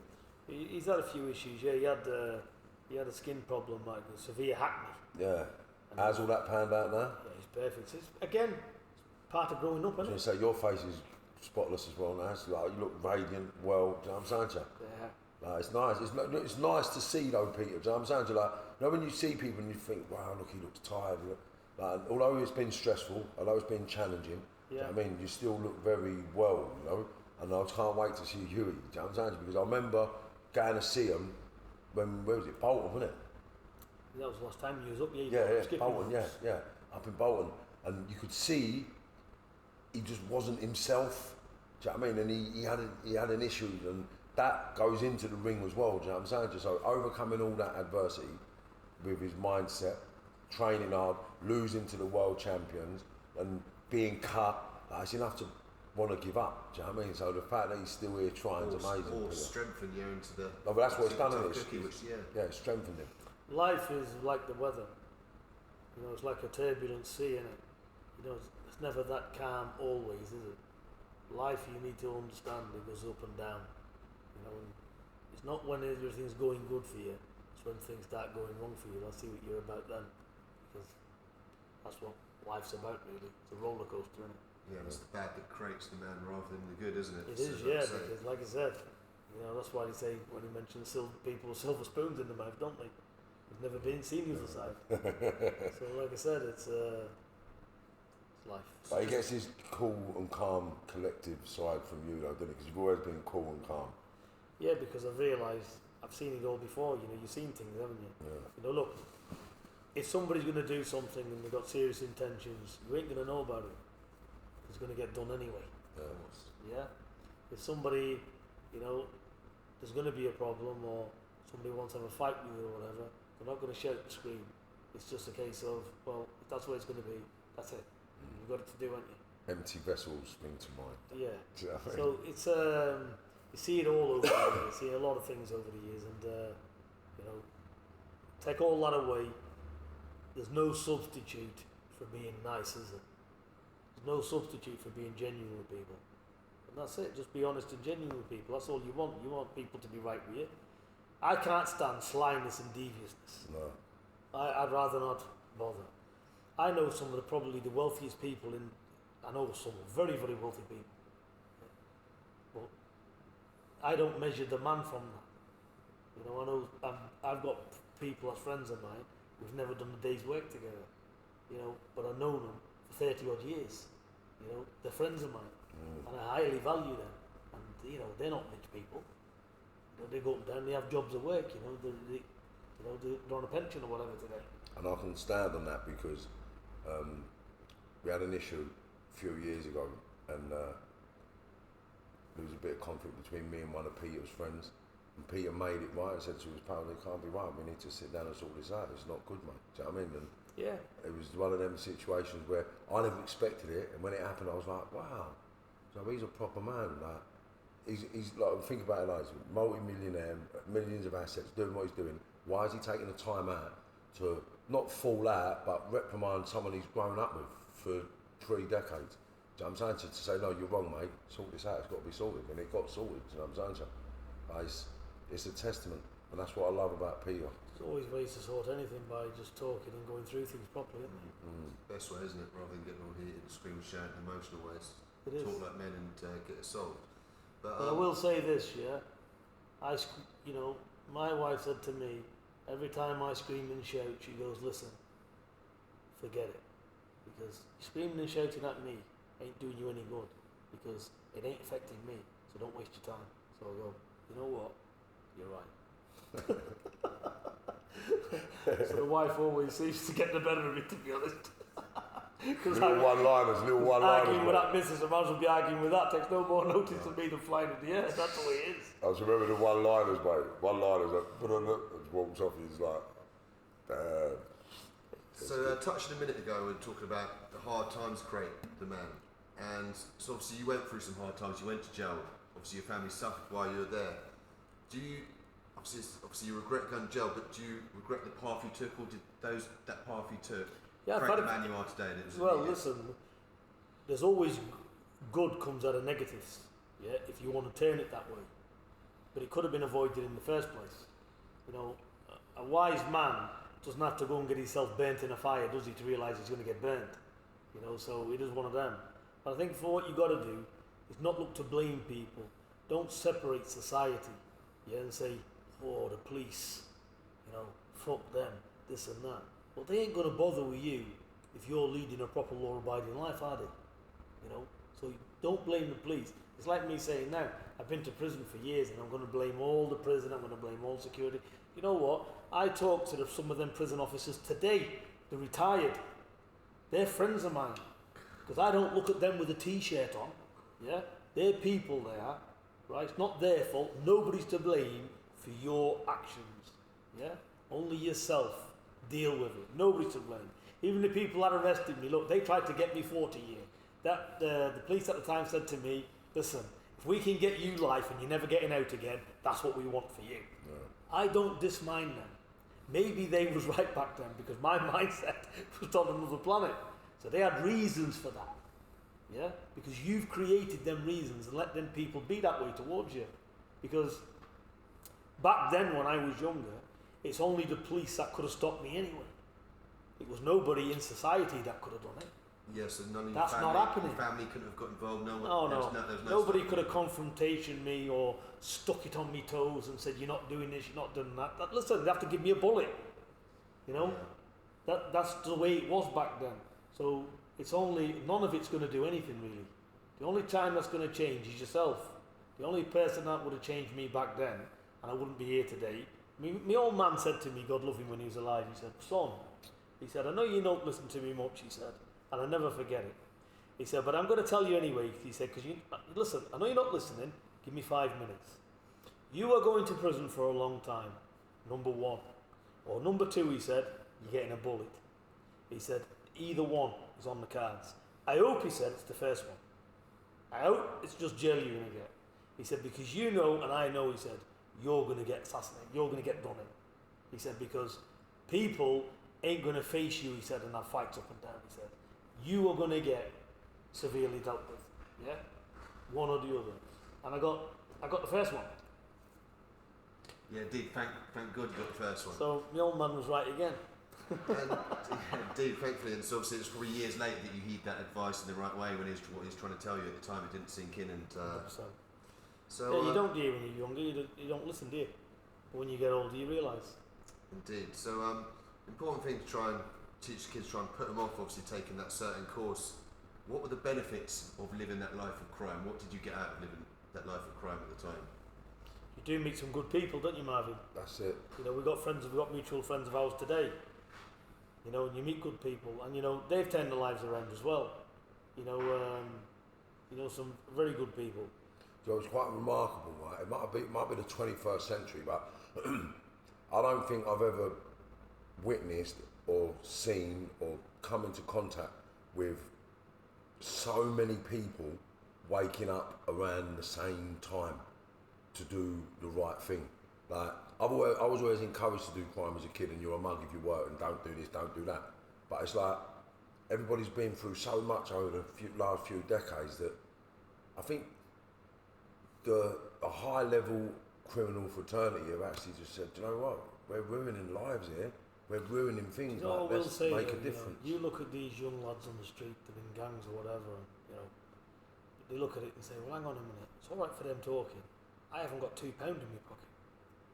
he? He's had a few issues. Yeah, he had a skin problem, like a severe acne. Yeah. And How's all that panned out now? Yeah, he's perfect. It's, again, it's part of growing up, I isn't was it? going to say, your face is spotless as well now. It's like, you look radiant, well, do you know what I'm saying to you? Yeah. Like, it's nice. It's nice to see though, Peter. Do you know what I'm saying to you? Like, when you see people and you think, wow, look, he looks tired. Like, although it's been stressful, although it's been challenging, do you know what I mean, you still look very well, And I can't wait to see Hughie. Do you know what I'm saying to you? Because I remember going to see him when, where was it? Bolton, wasn't it? That was the last time he was up. Yeah, Bolton, yeah, up in Bolton. And you could see he just wasn't himself. Do you know what I mean? And he had an issue, and that goes into the ring as well. Do you know what I'm saying? So overcoming all that adversity with his mindset, training hard, losing to the world champions, and being cut, it's enough to want to give up. Do you know what I mean? So the fact that he's still here trying is amazing. Or strengthen you into the. No, but that's what it's done, isn't it? Cookie, which, Yeah, it's strengthened him. Life is like the weather. It's like a turbulent sea, innit? It's never that calm always, is it? Life, you need to understand, it goes up and down. And it's not when everything's going good for you, it's when things start going wrong for you. I'll see what you're about then. Because that's what life's about, really. It's a roller coaster, isn't it? Yeah, it's the bad that creates the man rather than the good, isn't it? It is, yeah, because like I said, that's why they say when you mention people with silver spoons in the mouth, don't they? They've never been seen the other side. So like I said, it's life. But he gets his cool and calm collective side from you though, doesn't he? Because you've always been cool and calm. Yeah, because I've realised, I've seen it all before, you've seen things, haven't you? Yeah. Look, if somebody's going to do something and they've got serious intentions, you ain't going to know about it. is going to get done anyway. Yeah. Yeah? If somebody, you know, there's going to be a problem or somebody wants to have a fight with you or whatever, they're not going to shout and scream. It's just a case of, well, if that's what it's going to be, that's it. You've got it to do, haven't you? Empty vessels spring to mind. Yeah. Do you know what I mean? So it's you see it all over the years. You see a lot of things over the years, and you know, take all that away. There's no substitute for being nice, is there? There's no substitute for being genuine with people, and that's it. Just be honest and genuine with people. That's all you want. You want people to be right with you. I can't stand slyness and deviousness. No. I'd rather not bother. I know some of the probably the wealthiest people in. I know some very, very wealthy people. But I don't measure the man from that. You know, I know I've got people as friends of mine who've never done a day's work together. You know, but I've known them for 30 odd years. You know, they're friends of mine. And I highly value them. And, you know, they're not rich people. You know, they go up and down, they have jobs at work, you know, they're on a pension or whatever today. And I can stand on that because we had an issue a few years ago, and there was a bit of conflict between me and one of Peter's friends, and Peter made it right and said to his pal, it can't be right, we need to sit down and sort this out, it's not good, mate. Do you know what I mean? And yeah, it was one of them situations where I never expected it, and when it happened I was like, wow, so he's a proper man. Like he's like, think about it, like, he's a multi-millionaire, millions of assets, doing what he's doing. Why is he taking the time out to not fall out but reprimand someone he's grown up with for 3 decades? Do you know what I'm saying? To say, no, you're wrong, mate, sort this out, it's got to be sorted. And it got sorted, do you know what I'm saying? It's a testament, and that's what I love about Peter. there's always ways to sort anything by just talking and going through things properly, isn't there? Best way, isn't it? Rather than getting all heated and screaming, shouting, emotional ways. It is. Talk like men and get it solved. But I will say this, yeah. You know, my wife said to me, every time I scream and shout, she goes, listen, forget it. Because screaming and shouting at me ain't doing you any good. Because it ain't affecting me. So don't waste your time. So I go, you know what? You're right. So the wife always seems to get the better of me, to be honest. Little one-liners. Arguing with that missus, I might as well be arguing with that. Takes no more notice of me than flying in the air. That's the way it is. I just remember the one-liners, mate. One-liners, like, put on it, and walks off, he's like, damn. So touching a minute ago, we were talking about the hard times create the man. And so obviously you went through some hard times, you went to jail. Obviously your family suffered while you were there. Do you, obviously you regret going to jail, but do you regret the path you took, or did that path you took create the man you are today? And it was well, listen, there's always good comes out of negatives, yeah, if you want to turn it that way. But it could have been avoided in the first place. You know, a wise man doesn't have to go and get himself burnt in a fire, does he, to realise he's going to get burnt. You know, so it is one of them. But I think for what you got to do is not look to blame people. Don't separate society, yeah, and say, oh, the police, you know, fuck them, this and that. Well, they ain't going to bother with you if you're leading a proper law-abiding life, are they? You know, so don't blame the police. It's like me saying now, I've been to prison for years and I'm going to blame all the prison, I'm going to blame all security. You know what? I talked to some of them prison officers today, they're retired. They're friends of mine. Because I don't look at them with a t-shirt on, yeah? They're people there, right? It's not their fault. Nobody's to blame for your actions, yeah? Only yourself. Deal with it. Nobody's to blame. Even the people that arrested me, look, they tried to get me 40 years. The police at the time said to me, listen, if we can get you life and you're never getting out again, that's what we want for you. Yeah. I don't dismind them. Maybe they was right back then because my mindset was on another planet. So they had reasons for that. Yeah? Because you've created them reasons and let them people be that way towards you. Because back then when I was younger, it's only the police that could have stopped me anyway. It was nobody in society that could have done it. Yeah, so none of That's your family, not happening. Your family couldn't have got involved. No, Nobody could have confrontation me or stuck it on me toes and said, you're not doing this, you're not doing that. Listen, they have to give me a bullet. You know? Yeah. That's the way it was back then. So it's only, none of it's going to do anything really. The only time that's going to change is yourself. The only person that would have changed me back then, and I wouldn't be here today, my old man said to me, God love him when he was alive, he said, son, he said, I know you don't listen to me much, he said, and I never forget it. He said, but I'm going to tell you anyway. He said, because listen, I know you're not listening. Give me 5 minutes. You are going to prison for a long time, number one. Or number two, he said, you're getting a bullet. He said, either one is on the cards. I hope, he said, it's the first one. I hope it's just jail you're going to get. He said, because you know, and I know, he said, you're going to get assassinated. You're going to get done in. He said, because people ain't going to face you, he said, and have fights up and down, he said. You are going to get severely dealt with. Yeah? One or the other. And I got the first one. Yeah, indeed. Thank God you got the first one. So the old man was right again. Indeed, thankfully, and so obviously it's probably years later that you heed that advice in the right way when what he was trying to tell you at the time. It didn't sink in, and so yeah, you don't do it when you're younger. You don't listen, do you? But when you get older, you realise. Indeed. So important thing to try and teach kids, try and put them off obviously taking that certain course. What were the benefits of living that life of crime? What did you get out of living that life of crime at the time? You do meet some good people, don't you, Marvin? That's it. You know, we've got mutual friends of ours today. You know, and you meet good people, and you know they've turned their lives around as well. You know, some very good people. So it was quite remarkable, right? It might be the 21st century, but I don't think I've ever witnessed or seen or come into contact with so many people waking up around the same time to do the right thing. Like I was always encouraged to do crime as a kid, and you're a mug if you work, and don't do this, don't do that. But it's like everybody's been through so much over the last few decades that I think a high level criminal fraternity have actually just said, do you know what, we're ruining lives here, we're ruining things, you know, like let's make a difference. You look at these young lads on the street, they're in gangs or whatever, and, you know, they look at it and say, well, hang on a minute, it's all right for them talking. I haven't got £2 in my pocket.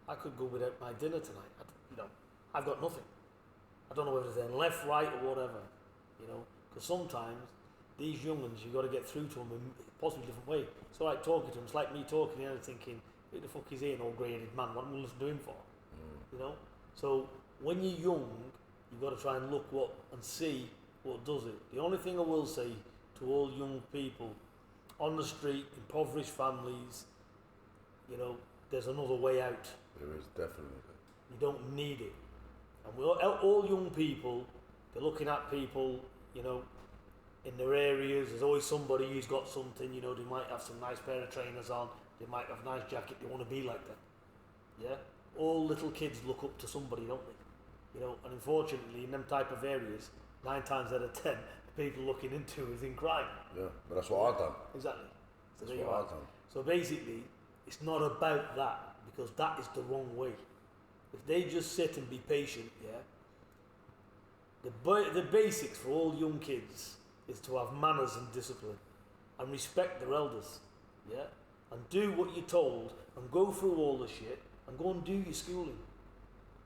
I could go without my dinner tonight. I've got nothing. I don't know whether they're left, right, or whatever. You know, because sometimes these young ones, you've got to get through to them in possibly a different way. It's all right talking to them. It's like me talking here and thinking, who the fuck is he, an old grey-headed man? What am I listening to him for? You know? So when you're young, you've got to try and look and see what does it. The only thing I will say to all young people on the street, impoverished families, you know, there's another way out. There is definitely. You don't need it. And we all young people, they're looking at people, you know, in their areas. There's always somebody who's got something, you know, they might have some nice pair of trainers on, they might have a nice jacket, they want to be like them. Yeah? All little kids look up to somebody, don't they? You know, and unfortunately in them type of areas, 9 times out of 10, the people looking into is in crime. Yeah, but that's what I've done. Exactly. So that's what I've done. So basically, it's not about that, because that is the wrong way. If they just sit and be patient, yeah, the basics for all young kids is to have manners and discipline and respect their elders, yeah, and do what you're told and go through all the shit and go and do your schooling.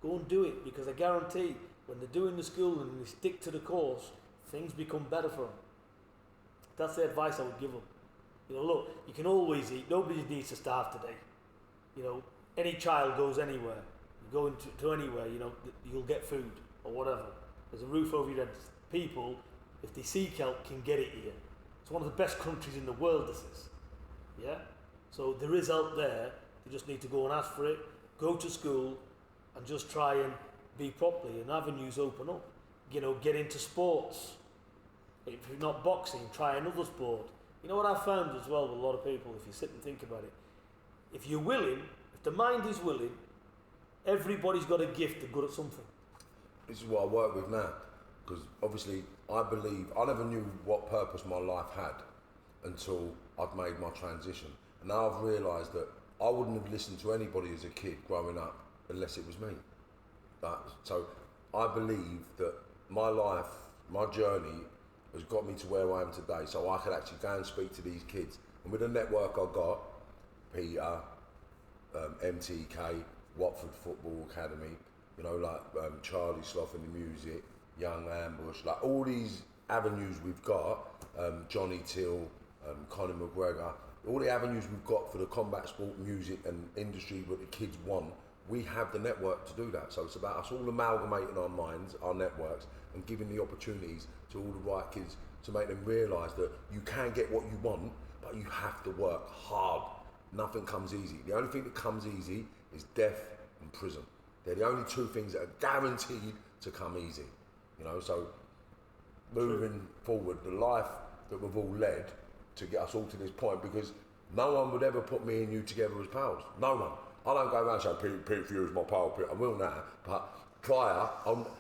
Go and do it, because I guarantee when they're doing the schooling and they stick to the course, things become better for them. That's the advice I would give them. You know, look, you can always eat. Nobody needs to starve today. You know, any child goes anywhere. You go into anywhere, you know, you'll get food or whatever. There's a roof over your head. People, if they seek help, can get it here. It's one of the best countries in the world, this is. Yeah? So there is help there. You just need to go and ask for it, go to school, and just try and be properly, and avenues open up. You know, get into sports. If you're not boxing, try another sport. You know what I've found as well with a lot of people, if you sit and think about it, if you're willing, if the mind is willing, everybody's got a gift and good at something. This is what I work with now, because obviously I believe, I never knew what purpose my life had until I'd made my transition. And now I've realised that I wouldn't have listened to anybody as a kid growing up unless it was me. So I believe that my life, my journey has got me to where I am today, so I could actually go and speak to these kids. And with the network I got, Peter, MTK, Watford Football Academy, you know, like Charlie Sloth in the music, Young Ambush, like all these avenues we've got, Johnny Till, Conor McGregor, all the avenues we've got for the combat sport, music and industry, what the kids want, we have the network to do that. So it's about us all amalgamating our minds, our networks, and giving the opportunities to all the right kids to make them realise that you can get what you want, but you have to work hard. Nothing comes easy. The only thing that comes easy is death and prison. They're the only two things that are guaranteed to come easy. You know, so moving forward, the life that we've all led to get us all to this point, because no one would ever put me and you together as pals. No one. I don't go around saying Pete Fury's my pal, Pete. I will now, but prior,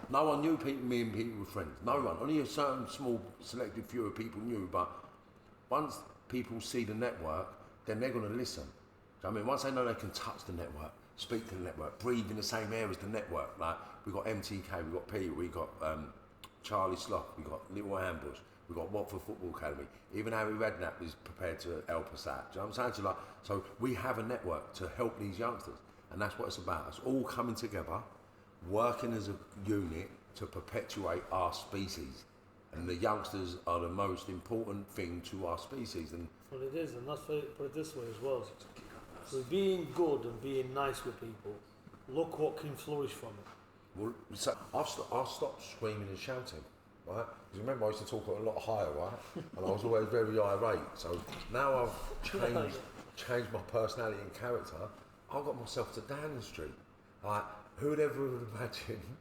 no one knew me and Pete were friends. No one. Only a certain small selected few of people knew, but once people see the network, then they're going to listen. So, I mean, once they know they can touch the network, speak to the network, breathe in the same air as the network. Like, we've got MTK, we've got Pete, we've got Charlie Slough, we've got Little Ambush, we've got Watford Football Academy. Even Harry Redknapp is prepared to help us out. Do you know what I'm saying? So we have a network to help these youngsters. And that's what it's about. Us all coming together, working as a unit to perpetuate our species. And the youngsters are the most important thing to our species. And well, it is, and that's why put it this way as well. So being good and being nice with people, look what can flourish from it. well, so I've stopped screaming and shouting, right? Because remember I used to talk a lot higher, right? And I was always very irate. So now I've changed my personality and character. I got myself to Downing Street. Like, who'd ever have imagined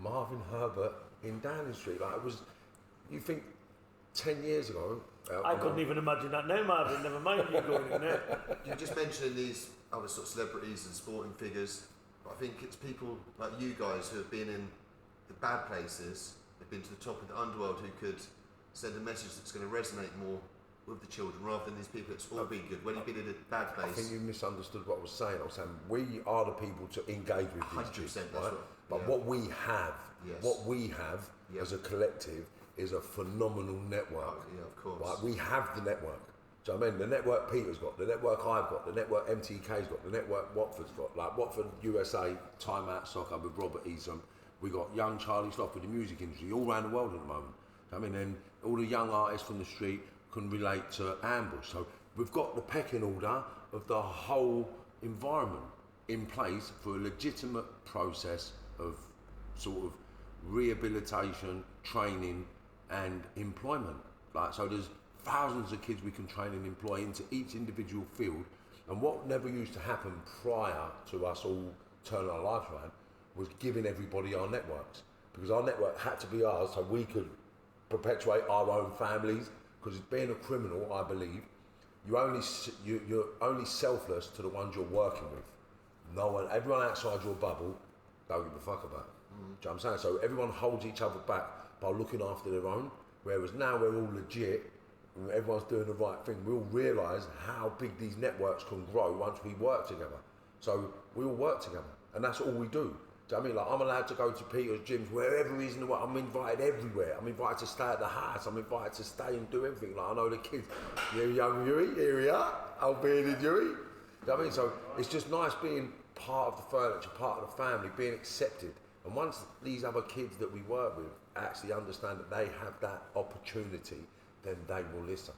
Marvin Herbert in Downing Street? Like, it was, you think 10 years ago. I couldn't even imagine that name, Marvin, never mind you going in there. You're just mentioning these other sort of celebrities and sporting figures, but I think it's people like you guys who have been in the bad places, they've been to the top of the underworld, who could send a message that's going to resonate more with the children rather than these people that's all been good. When you've been in a bad place. I think you misunderstood what I was saying. I was saying we are the people to engage with these 100%, kids, that's right? But yeah. what we have, Yes. as a collective is a phenomenal network. Oh, yeah, of course. Right? We have the network. Do you know what I mean? The network Peter's got, the network I've got, the network MTK's got, the network Watford's got. Like Watford USA, Time Out Soccer with Robert Eason. We got young Charlie Slough with the music industry all around the world at the moment. I mean, then all the young artists from the street can relate to Ambush. So we've got the pecking order of the whole environment in place for a legitimate process of sort of rehabilitation, training and employment. Like, so there's thousands of kids we can train and employ into each individual field. And what never used to happen prior to us all turning our lives around was giving everybody our networks. Because our network had to be ours so we could perpetuate our own families. Because being a criminal, I believe, you're only selfless to the ones you're working with. No one, everyone outside your bubble, don't give a fuck about. Do you know what I'm saying? So everyone holds each other back by looking after their own. Whereas now we're all legit, and everyone's doing the right thing. We all realise how big these networks can grow once we work together. So we all work together, and that's all we do. Do you know what I mean? Like, I'm allowed to go to Peter's gyms wherever he's in the world. I'm invited everywhere. I'm invited to stay at the house. I'm invited to stay and do everything. Like, I know the kids. You young Hughie, here we are. I'll be in the Hughie. Do you know what I mean? So it's just nice being part of the furniture, part of the family, being accepted. And once these other kids that we work with actually understand that they have that opportunity, then they will listen.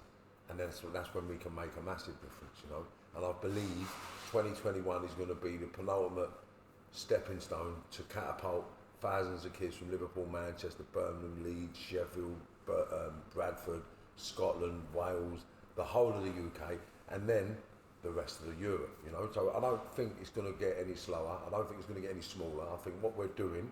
And that's when we can make a massive difference, you know. And I believe 2021 is going to be the penultimate stepping stone to catapult thousands of kids from Liverpool, Manchester, Birmingham, Leeds, Sheffield, Bradford, Scotland, Wales, the whole of the UK, and then the rest of the Europe, you know. So I don't think it's going to get any slower. I don't think it's going to get any smaller. I think what we're doing,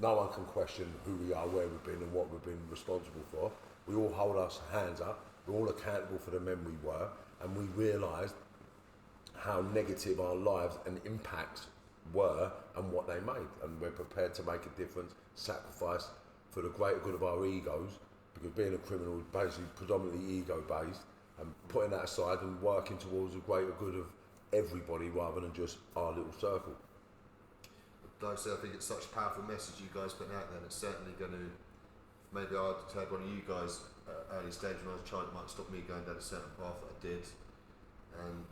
no one can question who we are, where we've been and what we've been responsible for. We all hold our hands up. We're all accountable for the men we were, and we realised how negative our lives and impacts were and what they made, and we're prepared to make a difference, sacrifice for the greater good of our egos, because being a criminal is basically predominantly ego based, and putting that aside and working towards the greater good of everybody rather than just our little circle. Like I say, I think it's such a powerful message you guys put out there, and it's certainly going to, maybe I'd heard one of you guys early stage when I was a child, it might stop me going down a certain path that I did, and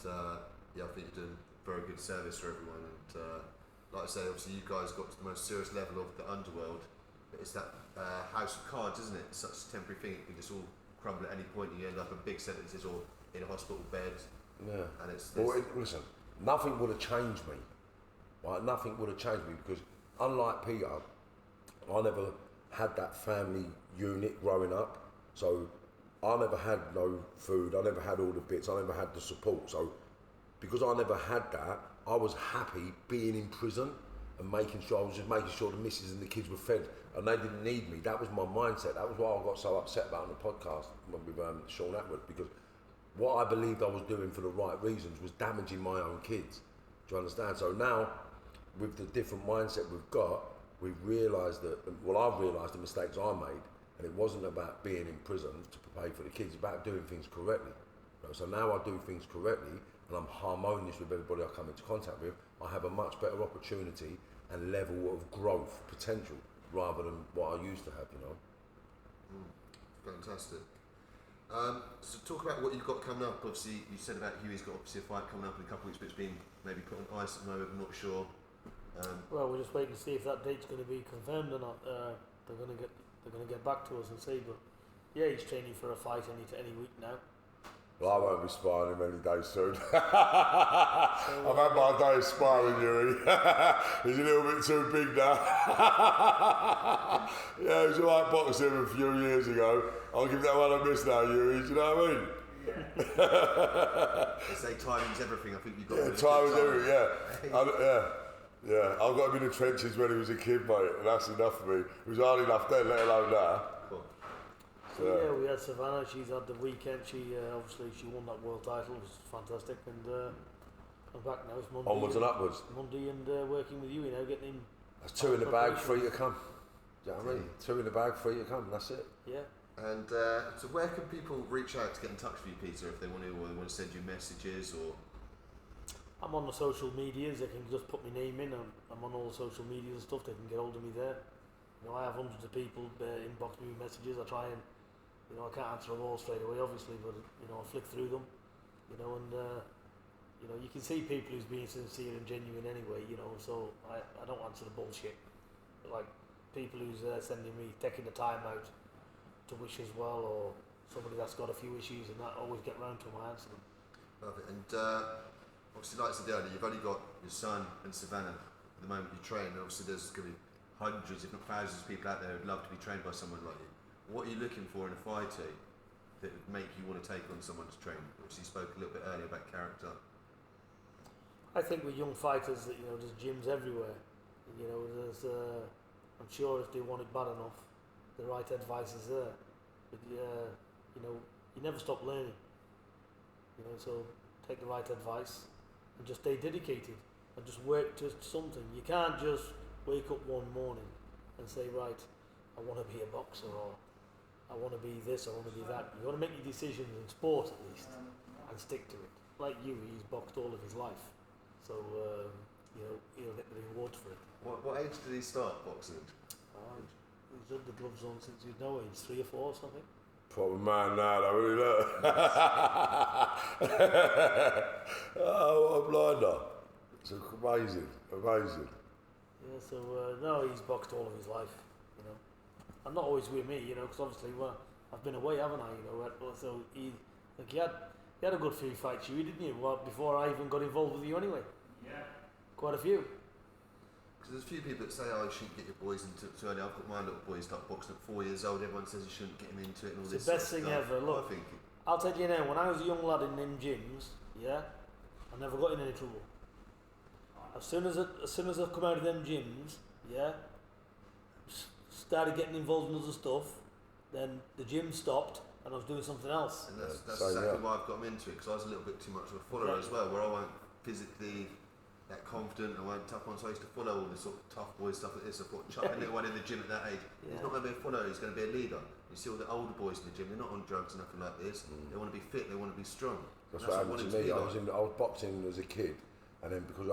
yeah, I think you're doing very good service for everyone. And like I say, obviously you guys got to the most serious level of the underworld, but it's that house of cards, isn't it? It's such a temporary thing, it can just all crumble at any point and you end up in big sentences or in a hospital bed. Yeah. And it's well, listen, nothing would have changed me, right, nothing would have changed me because unlike Peter, I never had that family unit growing up. So I never had no food, I never had all the bits, I never had the support. So because I never had that, I was happy being in prison and making sure the missus and the kids were fed and they didn't need me. That was my mindset. That was why I got so upset about on the podcast with Sean Atwood, because what I believed I was doing for the right reasons was damaging my own kids. Do you understand? So now, with the different mindset we've got, we've realised that, well, I've realised the mistakes I made, and it wasn't about being in prison to pay for the kids, it's about doing things correctly. So now I do things correctly, and I'm harmonious with everybody I come into contact with. I have a much better opportunity and level of growth potential rather than what I used to have, you know. Fantastic. So talk about what you've got coming up. Obviously, you said about Hughie's got obviously a fight coming up in a couple of weeks, but it's been maybe put on ice at the moment. I'm not sure. Well, we're just waiting to see if that date's going to be confirmed or not. They're going to get back to us and see. But yeah, he's training for a fight any week now. Well, I won't be sparring him any day soon. I've had my day sparring Hughie. He's a little bit too big now. Yeah, he was alright boxing a few years ago. I'll give that one a miss now, Hughie. Do you know what I mean? They say timing's everything. I think you've got. Yeah, timing's everything. Yeah. I've got him in the trenches when he was a kid, mate, and that's enough for me. It was hard enough then, let alone now. Cool. So yeah, we had Savannah. She's had the weekend. She obviously she won that world title. It was fantastic. And I'm back now. It's Monday. Onwards and upwards. Monday and working with you, now getting him. That's 2 in the bag, 3 to come. Do you know what I mean? 2 in the bag, 3 to come. That's it. Yeah. And so where can people reach out to get in touch with you, Peter, if they want to, or they want to send you messages, or? I'm on the social medias. They can just put my name in. I'm on all the social medias and stuff. They can get hold of me there. You know, I have hundreds of people inbox me with messages. I try and, you know, I can't answer them all straight away, obviously, but you know, I flick through them. You know, and you know, you can see people who's being sincere and genuine anyway. You know, so I don't answer the bullshit. Like people who's sending me, taking the time out to wish as well, or somebody that's got a few issues and that, always get round to them, I answer them. Perfect. And obviously, like I said earlier, you've only got your son and Savannah at the moment you train, and obviously there's going to be hundreds, if not thousands of people out there who'd love to be trained by someone like you. What are you looking for in a fighter that would make you want to take on someone to train? Obviously, you spoke a little bit earlier about character. I think with young fighters, that, you know, there's gyms everywhere. You know, there's I'm sure if they want it bad enough, the right advice is there. But you know, you never stop learning. You know, so take the right advice and just stay dedicated and just work to something. You can't just wake up one morning and say, right, I want to be a boxer, or I want to be this, I want to be that. You got to make your decisions in sport at least and stick to it. Like you, he's boxed all of his life, so you know, he'll get the rewards for it. What age did he start boxing? He's had the gloves on since he was no age, 3 or 4 or something. Proper man now, though, really look. Oh, what a blinder. It's amazing. Yeah, so no, he's boxed all of his life, you know. And not always with me, you know, because obviously, well, I've been away, haven't I, you know. So he had a good few fights, you didn't you? Well, before I even got involved with you anyway. Yeah. Quite a few. Because there's a few people that say, oh, you shouldn't get your boys into it too early. I've got my little boy start boxing at 4 years old. Everyone says you shouldn't get him into it and all It's this. the best sort of thing stuff. ever. Look, I think I'll tell you now, when I was a young lad in them gyms, yeah, I never got in any trouble. As soon as I come out of them gyms, yeah, started getting involved in other stuff, then the gym stopped and I was doing something else. and that's So, exactly yeah. why I've got him into it, because I was a little bit too much of a follower as well, where I weren't physically that confident, I weren't tough on, so I used to follow all this sort of tough boy stuff like this. I thought, chuck a little one in the gym at that age, he's not going to be a follower, he's going to be a leader. You see all the older boys in the gym, they're not on drugs or nothing like this, they want to be fit, they want to be strong. That's And what I happened wanted to me. be I like. was boxing as a kid, and then because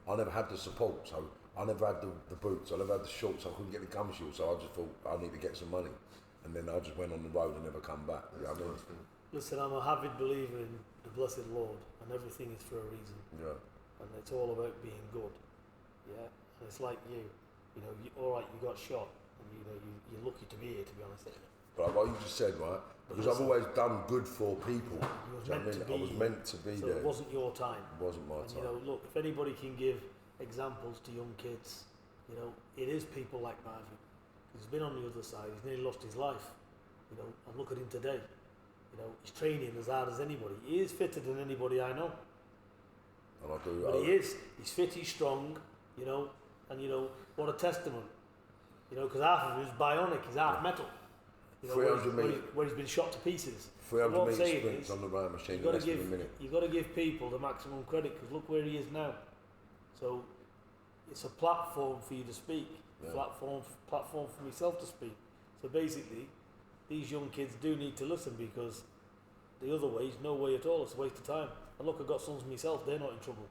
I never had the support, so I never had the boots, I never had the shorts, I couldn't get the gum shield, so I just thought I need to get some money, and then I just went on the road and never come back. You know what I mean? Listen, I'm a avid believer in the blessed Lord, and everything is for a reason, Yeah. and it's all about being good. Yeah, and it's like you know, all right, you got shot, and you know, you're lucky to be here, to be honest. But like what you just said, right? Because I've always done good for people. You was Do you know meant what I to mean? I be was meant to be so there. it wasn't your time. It wasn't my And time. you know, look, if anybody can give examples to young kids. You know, it is people like Marvin. He's been on the other side. He's nearly lost his life. You know, and look at him today. You know, he's training as hard as anybody. He is fitter than anybody I know. And I do. But he is. He's fit. He's strong. You know, and you know what a testament. You know, because half of him is bionic. He's half metal. You know, 300 metres. where he's been shot to pieces. 300 metre sprints on the rowing machine in less than a minute. You've got to give people the maximum credit because look where he is now. So it's a platform for you to speak, platform for myself to speak. So basically, these young kids do need to listen because the other way is no way at all. It's a waste of time. And look, I've got sons myself. They're not in trouble.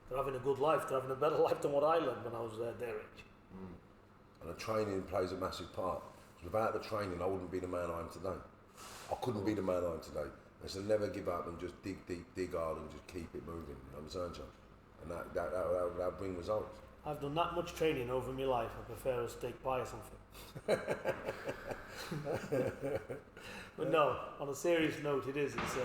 They're having a good life. They're having a better life than what I led when I was their age. And the training plays a massive part. Without the training, I wouldn't be the man I am today. I couldn't be the man I am today. I said, never give up and just dig deep, dig hard and just keep it moving. You know what I'm saying, John? And that'll bring results. I've done that much training over my life. I prefer a steak pie or something. But no, on a serious note, it is. It's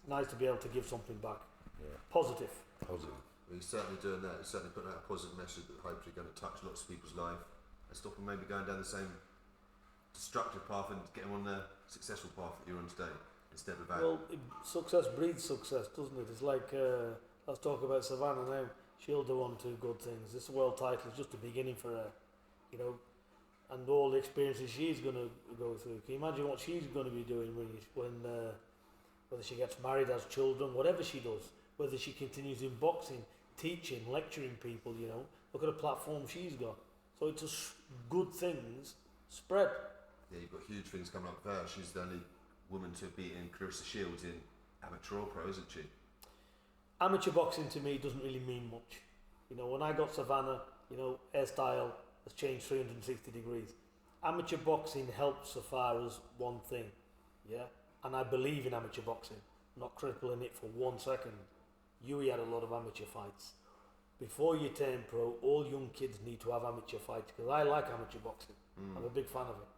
nice to be able to give something back. Yeah. Positive. Positive. Well, he's certainly doing that. He's certainly putting out a positive message that hopefully going to touch lots of people's life and stop them maybe going down the same destructive path and get them on the successful path that you're on today instead of that. Well, success breeds success, doesn't it? It's like, let's talk about Savannah now. She'll do on to good things. This world title is just a beginning for her, you know, and all the experiences she's going to go through. Can you imagine what she's going to be doing when whether she gets married, has children, whatever she does, whether she continues in boxing, teaching, lecturing people, you know, look at the platform she's got. So it's just good things spread. Yeah, you've got huge things coming up with her. She's the only woman to beat in Clarissa Shields in amateur or pro, isn't she? Amateur boxing to me doesn't really mean much. You know, when I got Savannah, you know, hairstyle has changed 360 degrees. Amateur boxing helps so far as one thing, yeah? And I believe in amateur boxing, not crippling it for 1 second. Hughie had a lot of amateur fights. Before you turn pro, all young kids need to have amateur fights because I like amateur boxing. I'm a big fan of it.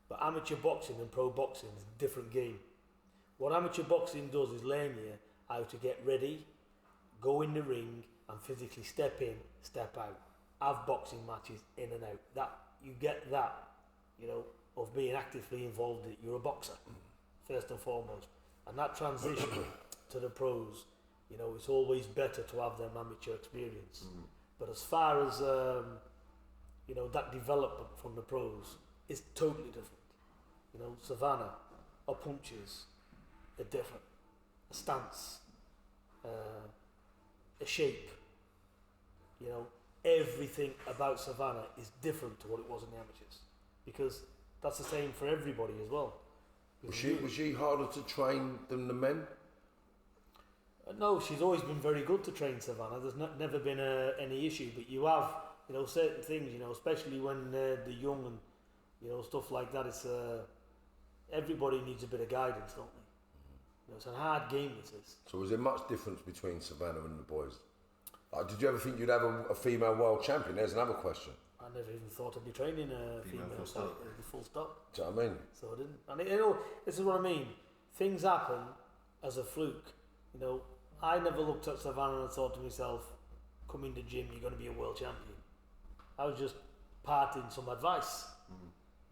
But amateur boxing and pro boxing is a different game. What amateur boxing does is learn you how to get ready, go in the ring and physically step in, step out. Have boxing matches in and out. That you get that, you know, of being actively involved in it. You're a boxer, first and foremost. And that transition to the pros, you know, it's always better to have them amateur experience. But as far as, you know, that development from the pros, it's totally different. You know, Savannah, her punches are different. A stance, a shape, you know, everything about Savannah is different to what it was in the amateurs. Because that's the same for everybody as well. Was she harder to train than the men? No, she's always been very good to train Savannah. There's never been any issue. But you have, you know, certain things, you know, especially when they're young and, you know, stuff like that. It's everybody needs a bit of guidance, don't they? You know, it's a hard game, this is. So was there much difference between Savannah and the boys? Like, did you ever think you'd have a female world champion? There's another question. I never even thought I'd be training a female full stop. Do you know what I mean? So I didn't. And you know, this is what I mean. Things happen as a fluke. You know, I never looked at Savannah and thought to myself, come in the gym, you're going to be a world champion. I was just parting some advice.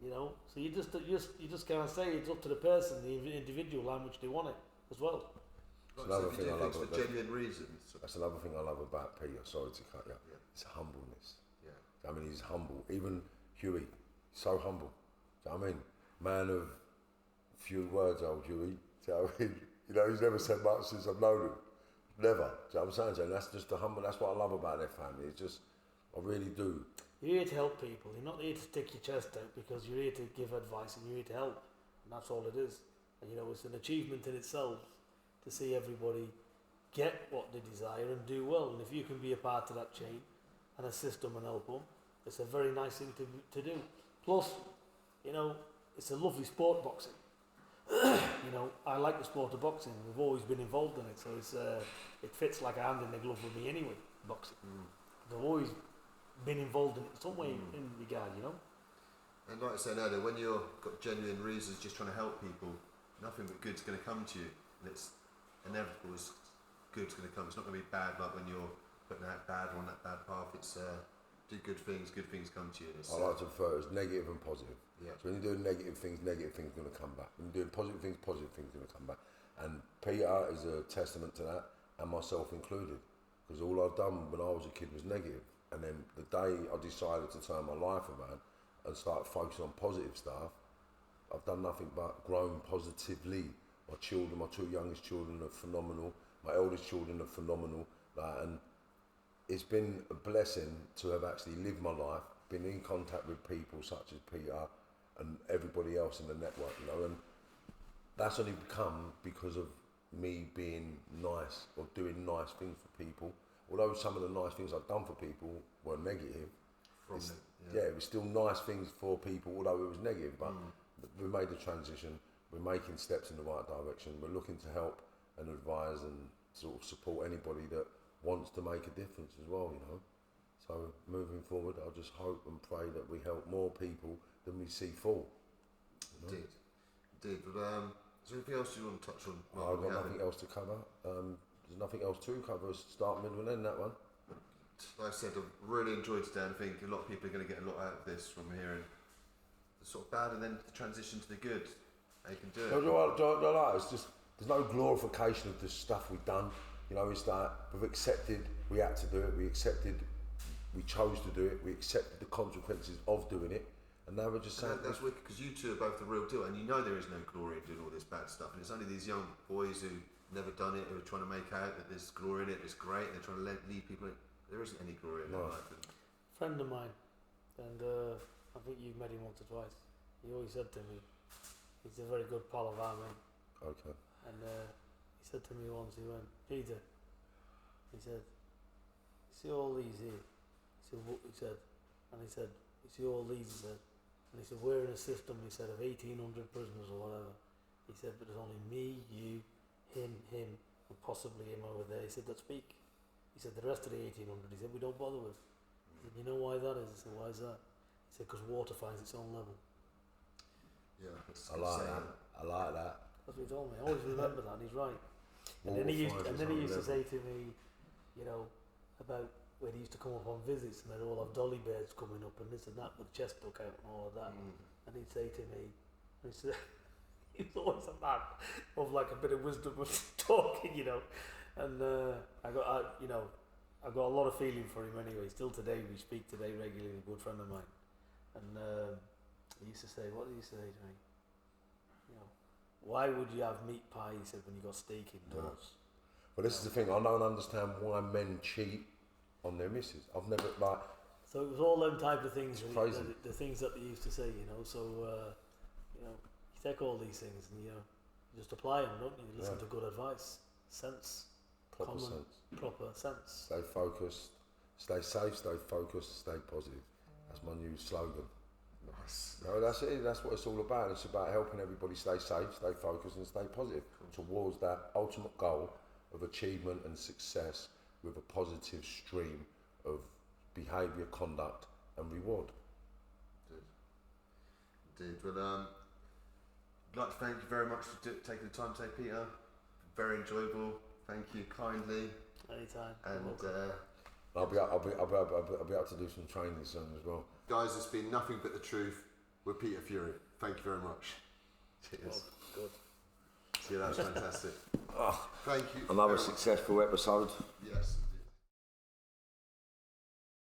You know, so you just can't say it's up to the person, the individual, how much they want it as well. That's another thing I love about genuine reasons. That's another thing I love about Peter. Sorry to cut you. Yeah. It's humbleness. Yeah. I mean, he's humble. Even Hughie, so humble. Do you know what I mean? Man of few words, old Hughie. Do you know what I mean? You know, he's never said much since I've known him. Never. Do you know what I'm saying? And that's just the humble. That's what I love about their family. It's just, I really do. You're here to help people. You're not here to stick your chest out because you're here to give advice and you're here to help. And that's all it is. And you know, it's an achievement in itself to see everybody get what they desire and do well. And if you can be a part of that chain and assist them and help them, it's a very nice thing to do. Plus, you know, it's a lovely sport, boxing. You know, I like the sport of boxing. We've always been involved in it, so it's it fits like a hand in the glove with me anyway, boxing. I've always been involved in it in some way in regard, you know. And like I said earlier, when you've got genuine reasons just trying to help people, nothing but good's going to come to you. And it's inevitable as good's going to come. It's not going to be bad like when you're putting that bad on that bad path. It's do good things come to you. I like to refer it as negative and positive. Yeah. So when you're doing negative things are going to come back. When you're doing positive things are going to come back. And Peter is a testament to that, and myself included. Because all I've done when I was a kid was negative. And then the day I decided to turn my life around and start focusing on positive stuff, I've done nothing but grown positively. My children, my two youngest children are phenomenal. My eldest children are phenomenal. And it's been a blessing to have actually lived my life, been in contact with people such as Peter and everybody else in the network, you know, and that's only come because of me being nice or doing nice things for people. Although some of the nice things I've done for people were negative, it was still nice things for people, although it was negative, but we made the transition, we're making steps in the right direction, we're looking to help and advise and sort of support anybody that wants to make a difference as well, you know. So moving forward, I just hope and pray that we help more people than we see fall. You know? Indeed. But is there anything else you want to touch on? I've got nothing else to cover. There's nothing else to cover. Start, middle and end, that one. Like I said, I've really enjoyed today, and I think a lot of people are going to get a lot out of this from hearing the sort of bad and then the transition to the good. They can do it. It's just, there's no glorification of the stuff we've done. You know, it's that we've accepted, we had to do it, we chose to do it, we accepted the consequences of doing it, and now we're just saying... That's wicked, because you two are both the real deal, and you know there is no glory in doing all this bad stuff, and it's only these young boys who never done it, who are trying to make out that there's glory in it, it's great, and they're trying to lead people in. There isn't any glory in their life. Friend of mine, and I think you've met him once or twice, he always said to me, he's a very good pal of mine. Okay. And he said to me once, he went, Peter, he said, you see all these here? He said, what? He said, and he said, you see all these? He said, and he said, we're in a system, he said, of 1,800 prisoners or whatever. He said, but there's only me, you, him, and possibly him over there. He said, that speak. He said, the rest of the 1,800, he said, we don't bother with. He said, you know why that is? I said, why is that? He said, because water finds its own level. Yeah, I like that. I like that. That's what he told me. I always remember that, and he's right. And then he used to say to me, you know, about when he used to come up on visits and they'd all have dolly birds coming up and this and that with chest stuck out and all of that. And he'd say to me, he said, he was always a man of like a bit of wisdom and talking, you know. And I got a lot of feeling for him anyway. Still today, we speak today regularly, a good friend of mine. And he used to say, what did he say to me? You know, why would you have meat pie, he said, when you got steak indoors? But this is the thing, I don't understand why men cheat on their missus. I've never, like... So it was all them type of things, crazy. The things that they used to say, you know. So, you know, you take all these things and, you know, you just apply them, don't you? You listen to good advice, sense, Proper sense. Proper sense. Stay focused, stay safe, stay focused, stay positive. That's my new slogan. Nice. No, that's it. That's what it's all about. It's about helping everybody stay safe, stay focused, and stay positive towards that ultimate goal of achievement and success with a positive stream of behaviour, conduct, and reward. Indeed. Well, I'd like to thank you very much for taking the time today, Peter. Very enjoyable. Thank you kindly. Anytime. And I'll be able to do some training soon as well. Guys, it's been nothing but the truth with Peter Fury. Thank you very much. Cheers. Oh, good. See, that was fantastic. Thank you. Another successful episode. Yes.